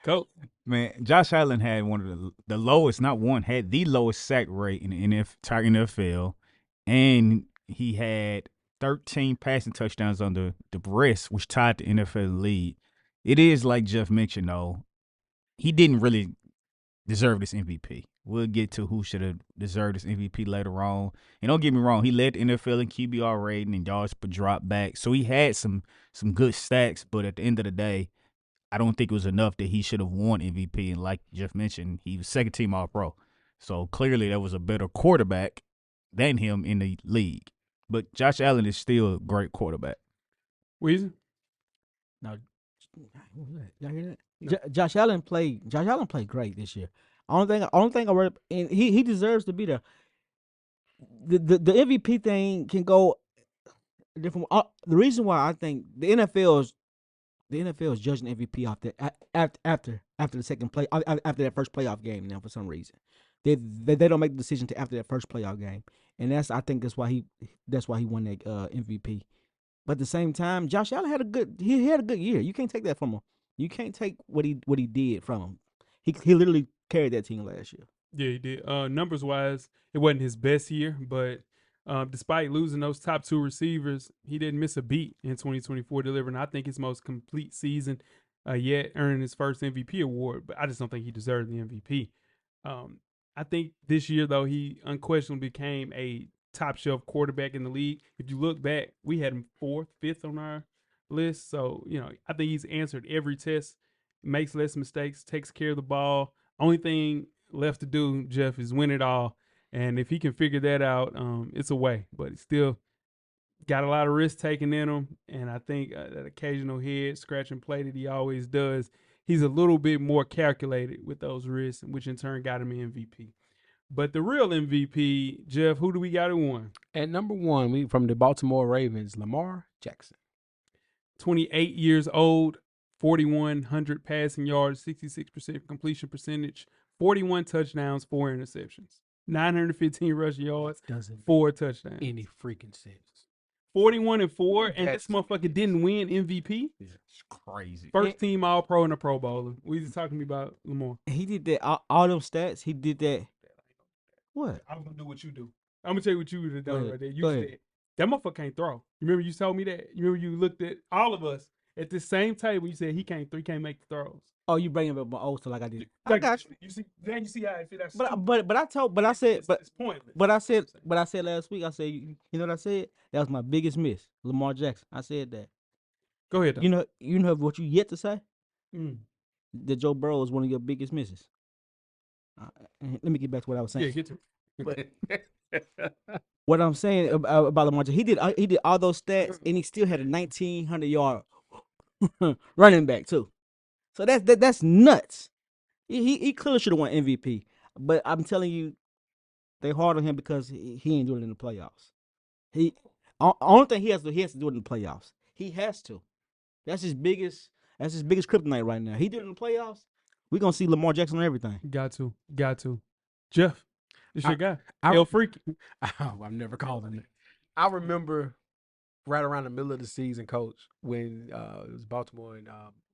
Coach. Man, Josh Allen had one of the lowest, not one, had the lowest sack rate in the entire NFL, and he had 13 passing touchdowns under the breast, which tied the NFL lead. It is like Jeff mentioned, though, he didn't really deserve this MVP. We'll get to who should have deserved this MVP later on. And don't get me wrong, he led the NFL in QBR rating and yards per drop back. So he had some good stats, but at the end of the day, I don't think it was enough that he should have won MVP. And like Jeff mentioned, he was second team All-Pro. So clearly there was a better quarterback than him in the league. But Josh Allen is still a great quarterback. Weezy? No, y'all hear that? No. Josh Allen played great this year. Only thing I read, and he deserves to be there. The MVP thing can go different. The reason why I think the NFL is judging MVP after the second play after that first playoff game now for some reason. They don't make the decision to after that first playoff game, and I think that's why he won that MVP. But at the same time, Josh Allen had a good year. You can't take that from him. You can't take what he did from him. He literally carried that team last year. Yeah, he did. Numbers wise, it wasn't his best year, but despite losing those top 2 receivers, he didn't miss a beat in 2024, delivering, I think, his most complete season yet, earning his first MVP award. But I just don't think he deserved the MVP. I think this year, though, he unquestionably became a top-shelf quarterback in the league. If you look back, we had him 4th, 5th on our list. So, I think he's answered every test, makes less mistakes, takes care of the ball. Only thing left to do, Jeff, is win it all. And if he can figure that out, it's a way. But he's still got a lot of risk taking in him. And I think that occasional head scratch and play that he always does, he's a little bit more calculated with those risks, which in turn got him an MVP. But the real MVP, Jeff, who do we got who won? At number one, we from the Baltimore Ravens, Lamar Jackson. 28 years old, 4,100 passing yards, 66% completion percentage, 41 touchdowns, 4 interceptions, 915 rushing yards, Doesn't 4 touchdowns. any freaking sense. 41-4, and this That's- motherfucker didn't win MVP. It's crazy. First team All Pro and a Pro Bowler. We just talking about Lamar. He did that. All them stats. He did that. What? I'm gonna do what you do. I'm gonna tell you what you would have done Go right there. ahead. You Go said ahead. that motherfucker can't throw. You remember you told me that? You remember you looked at all of us at the same table. You said he can't make the throws. Oh, you bringing up my old stuff like I did. I Like, got you. You see, then you see how I feel. That's But I said it's pointless. But I said last week. I said you know what I said? That was my biggest miss, Lamar Jackson. I said that. Go ahead. Though. You know what you yet to say? Mm. That Joe Burrow is one of your biggest misses. Let me get back to what I was saying. Yeah, get to it. What I'm saying about Lamar Jackson, he did all those stats, and he still had a 1,900 yard running back too. So that's nuts. He clearly should have won MVP. But I'm telling you, they hard on him because he ain't doing it in the playoffs. Only thing he has to do it in the playoffs. He has to. That's his biggest kryptonite right now. He did it in the playoffs. We're gonna see Lamar Jackson on everything. Got to. Jeff, it's your guy. I- El Freaky. Oh, I've never called him that. I remember right around the middle of the season, Coach, when it was Baltimore and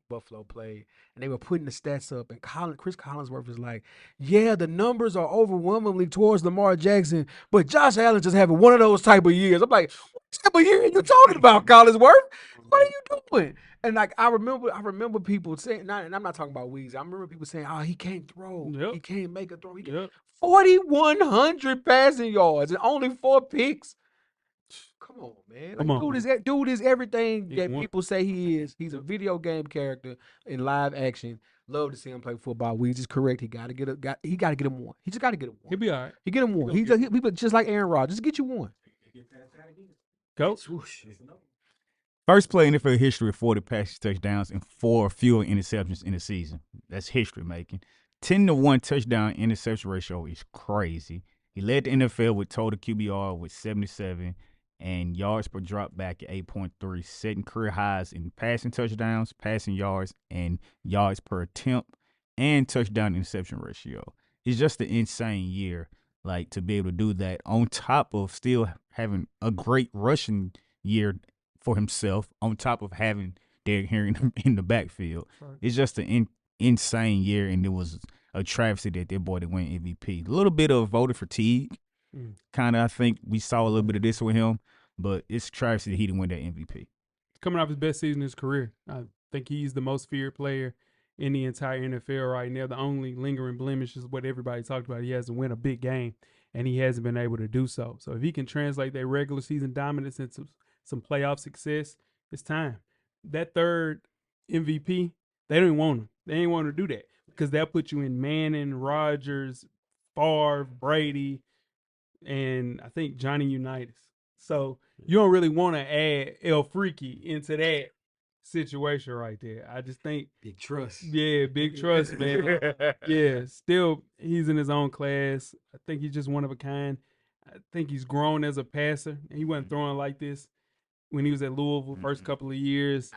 Buffalo played, and they were putting the stats up, and Chris Collinsworth was like, yeah, the numbers are overwhelmingly towards Lamar Jackson, but Josh Allen just having one of those type of years. I'm like, what type of year are you talking about, Collinsworth? What are you doing? And like I remember people saying, and I'm not talking about Weezy. I remember people saying, oh, he can't throw. Yep. He can't make a throw. Yep. 4,100 passing yards and only 4 picks. Come on, man. Come on. Dude is everything He that won. people say he is. He's a video game character in live action. Love to see him play football. Weezy's correct. He got to get him one. He just got to get him one. He'll be all right. He get him one. He just like Aaron Rodgers. Just get you one. Coach. First play in NFL history with 40 passing touchdowns and 4 fewer interceptions in the season. That's history making. 10-1 touchdown interception ratio is crazy. He led the NFL with total QBR with 77 and yards per drop back at 8.3, setting career highs in passing touchdowns, passing yards, and yards per attempt and touchdown interception ratio. It's just an insane year, like to be able to do that on top of still having a great rushing year for himself, on top of having Derrick Henry in the backfield. Right. It's just an insane year, and it was a travesty that their boy didn't win MVP. A little bit of voter fatigue, kind of. I think we saw a little bit of this with him, but it's a travesty that he didn't win that MVP. Coming off his best season in his career. I think he's the most feared player in the entire NFL right now. The only lingering blemish is what everybody talked about. He has to win a big game, and he hasn't been able to do so. So if he can translate that regular season dominance into some playoff success, it's time. That third MVP, they don't even want him. They ain't want to do that because they'll put you in Manning, Rodgers, Favre, Brady, and I think Johnny Unitas. So you don't really want to add El Freaky into that situation right there. I just think Big trust. yeah, big trust, man. Yeah, still he's in his own class. I think he's just one of a kind. I think he's grown as a passer. He wasn't throwing like this when he was at Louisville first couple of years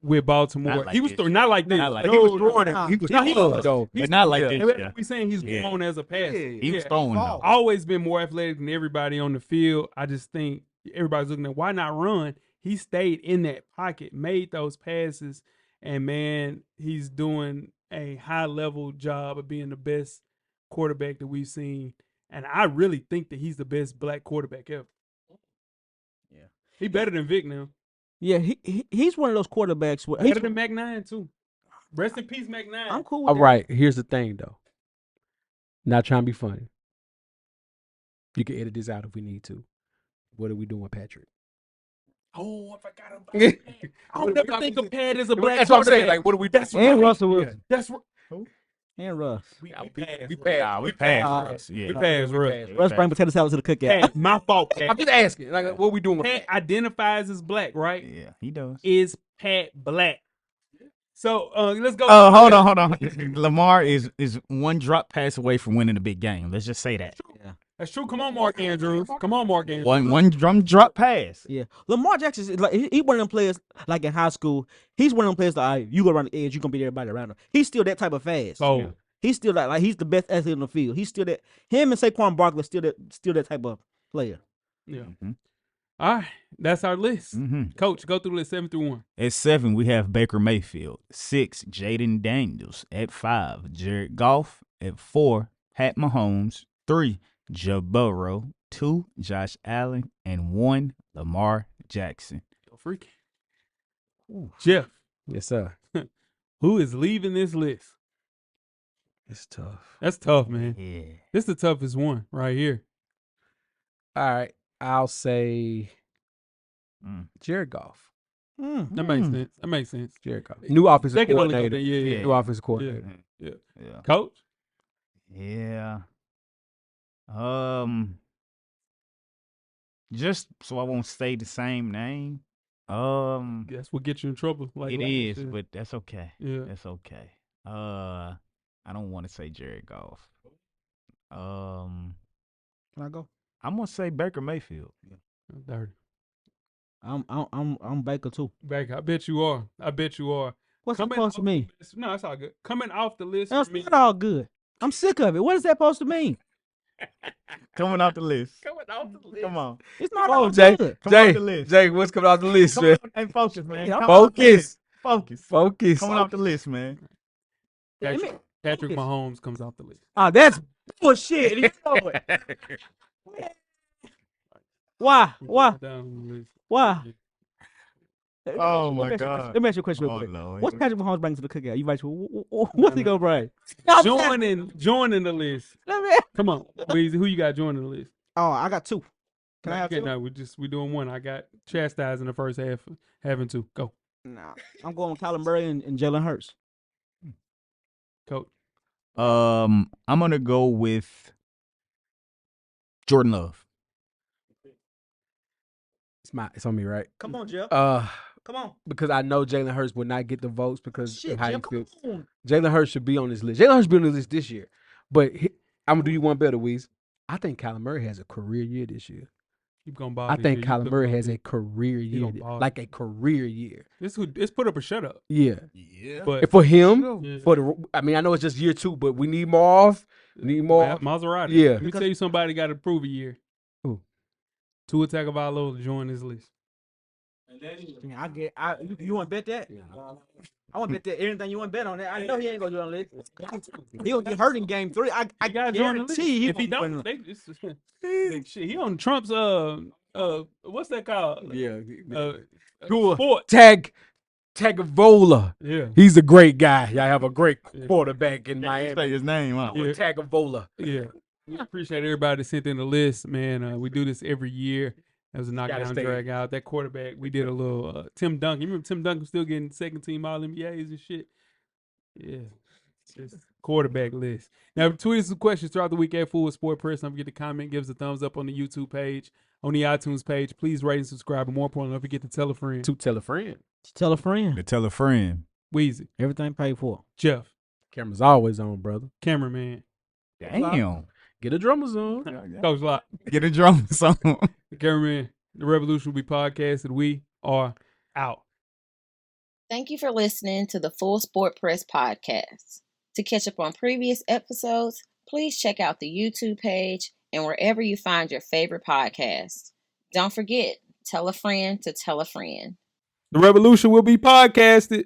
with Baltimore. Not like he was this. throwing not like this. Not like No, He was no, throwing no. it. He was No, he was. though. But not like this. And Yeah. we saying he's Yeah. grown as a passer. He was throwing though. Always been more athletic than everybody on the field. I just think everybody's looking at why not run. He stayed in that pocket, made those passes, and man, he's doing a high level job of being the best quarterback that we've seen. And I really think that he's the best black quarterback ever. Yeah. He better than Vic now. Yeah, he's one of those quarterbacks. Better than Mac 9 too. Rest in peace, Mac 9. I'm cool with All that. right, here's the thing though. Not trying to be funny. You can edit this out if we need to. What are we doing, Patrick? Oh, I forgot about that. I don't never think of Pat as a black That's what I'm quarterback. saying. Like, what are we? That's And Russell Wilson. That's And Russ. We Nah, passed. we passed. We passed. Russ. We Yeah. passed, Russ. Russ bring potato salad to the cookout. Pat, my fault, I'm Pat. just asking. Like, what we doing with Pat that? identifies as black, right? Yeah, he does. Is Pat black? So let's go. Oh, hold on. Lamar is one drop pass away from winning a big game. Let's just say that. That's true. Come on, Mark Andrews. Come on, Mark Andrews. One drum drop pass. Yeah, Lamar Jackson is like he one of them players. Like in high school, he's one of them players that you go around the edge, you gonna beat everybody around him. He's still that type of fast. So He's still like he's the best athlete on the field. He's still that. Him and Saquon Barkley still that type of player. yeah. Mm-hmm. All right, that's our list. Mm-hmm. Coach, go through the list 7 through 1. At 7, we have Baker Mayfield. 6, Jaden Daniels. At 5, Jared Goff. At 4, Pat Mahomes. 3, Joe Burrow. 2, Josh Allen. And 1, Lamar Jackson. Go freaky. Jeff, Yes, sir. who is leaving this list? It's tough. That's tough, man. Yeah. This is the toughest one right here. All right, I'll say Jared Goff. That makes sense. That makes sense. Jared Goff. New offensive They can only go coordinator. there. Yeah. New offensive coordinator. Yeah. Yeah. Coach? Yeah. Just so I won't say the same name. That's what gets you in trouble. Like It last is, year. but that's okay. Yeah. That's okay. I don't want to say Jared Goff. Can I go? I'm gonna say Baker Mayfield. Dirty. I'm Baker too. Back. I bet you are. What's that Coming supposed to off mean? the list- No, it's all good. Coming off the list That's for me. not all good. I'm sick of it. What is that supposed to mean? Coming off the list. Coming off the list. Come on. It's not Come all on, Jay. good. Come off the list. Jay, what's coming off the list, Come man? on. Hey, focus, man. Yeah, Come off the Focus. list. Focus. Focus. Coming off the list, man. Patrick Mahomes comes off the list. That's bullshit. You know it. Why? Down the list. Why? Oh, my Let me ask you a question. God. Let me ask you a question real Oh, quick. Lord. What's Patrick Mahomes bringing to the cookout? You right? What's he gonna bring? Joining the list. Let me- Come on, Weezy. Who you got joining the list? Oh, I got 2. Can I have 2? No, we doing 1. I got chastised in the first half, having 2. Go, Nah, I'm going with Kyler Murray and Jalen Hurts. Coach. I'm gonna go with Jordan Love. It's on me, right? Come on, Jeff. Come on. Because I know Jalen Hurts would not get the votes because Shit, of how he Jeff, come feels. on. Jalen Hurts should be on this list. Jalen Hurts be on this list this year. But I'm gonna do you one better, Weez. I think Kyler Murray has a career year this year. Keep going ball. I this think year. Kyler You Murray look has up a career He year, gonna ball. like a career year. Let's put up a shut up. Yeah, Yeah. But and for him, Yeah. for the, I mean, I know it's just year 2, but we need more off. Need more. Maserati. Yeah. Let me tell you, somebody got to prove a year. Who? Tua Tagovailoa to join this list. You want to bet that? I want to bet that anything you want to bet on that. I know he ain't gonna do on the list. He'll get hurt in game 3. I Got to join the list. guarantee If he don't, shit. He on Trump's what's that called? Yeah. Sport. Tagovailoa. Yeah. He's a great guy. Y'all have a great quarterback in Say Miami. his name, huh? Yeah. Tagovailoa. Yeah. We appreciate everybody that sent in the list, man. We do this every year. That was a knockdown stay. drag out. That quarterback, we did a little Tim Duncan. You remember Tim Duncan still getting second team All NBAs and shit? Yeah. Just quarterback list. Now, tweet us some questions throughout the week at Full Sport Press. Don't forget to comment, give us a thumbs up on the YouTube page, on the iTunes page. Please rate and subscribe. And more importantly, don't forget to tell a friend. To tell a friend. Tell a friend. To tell a friend. Weezy, Everything paid for. Jeff, Camera's always on, brother. cameraman, Damn. Get a drummers on. Coach Locke, Get a drum song. the cameraman. The revolution will be podcasted. We are out. Thank you for listening to the Full Sport Press podcast. To catch up on previous episodes, please check out the YouTube page and wherever you find your favorite podcast. Don't forget, tell a friend to tell a friend. The revolution will be podcasted.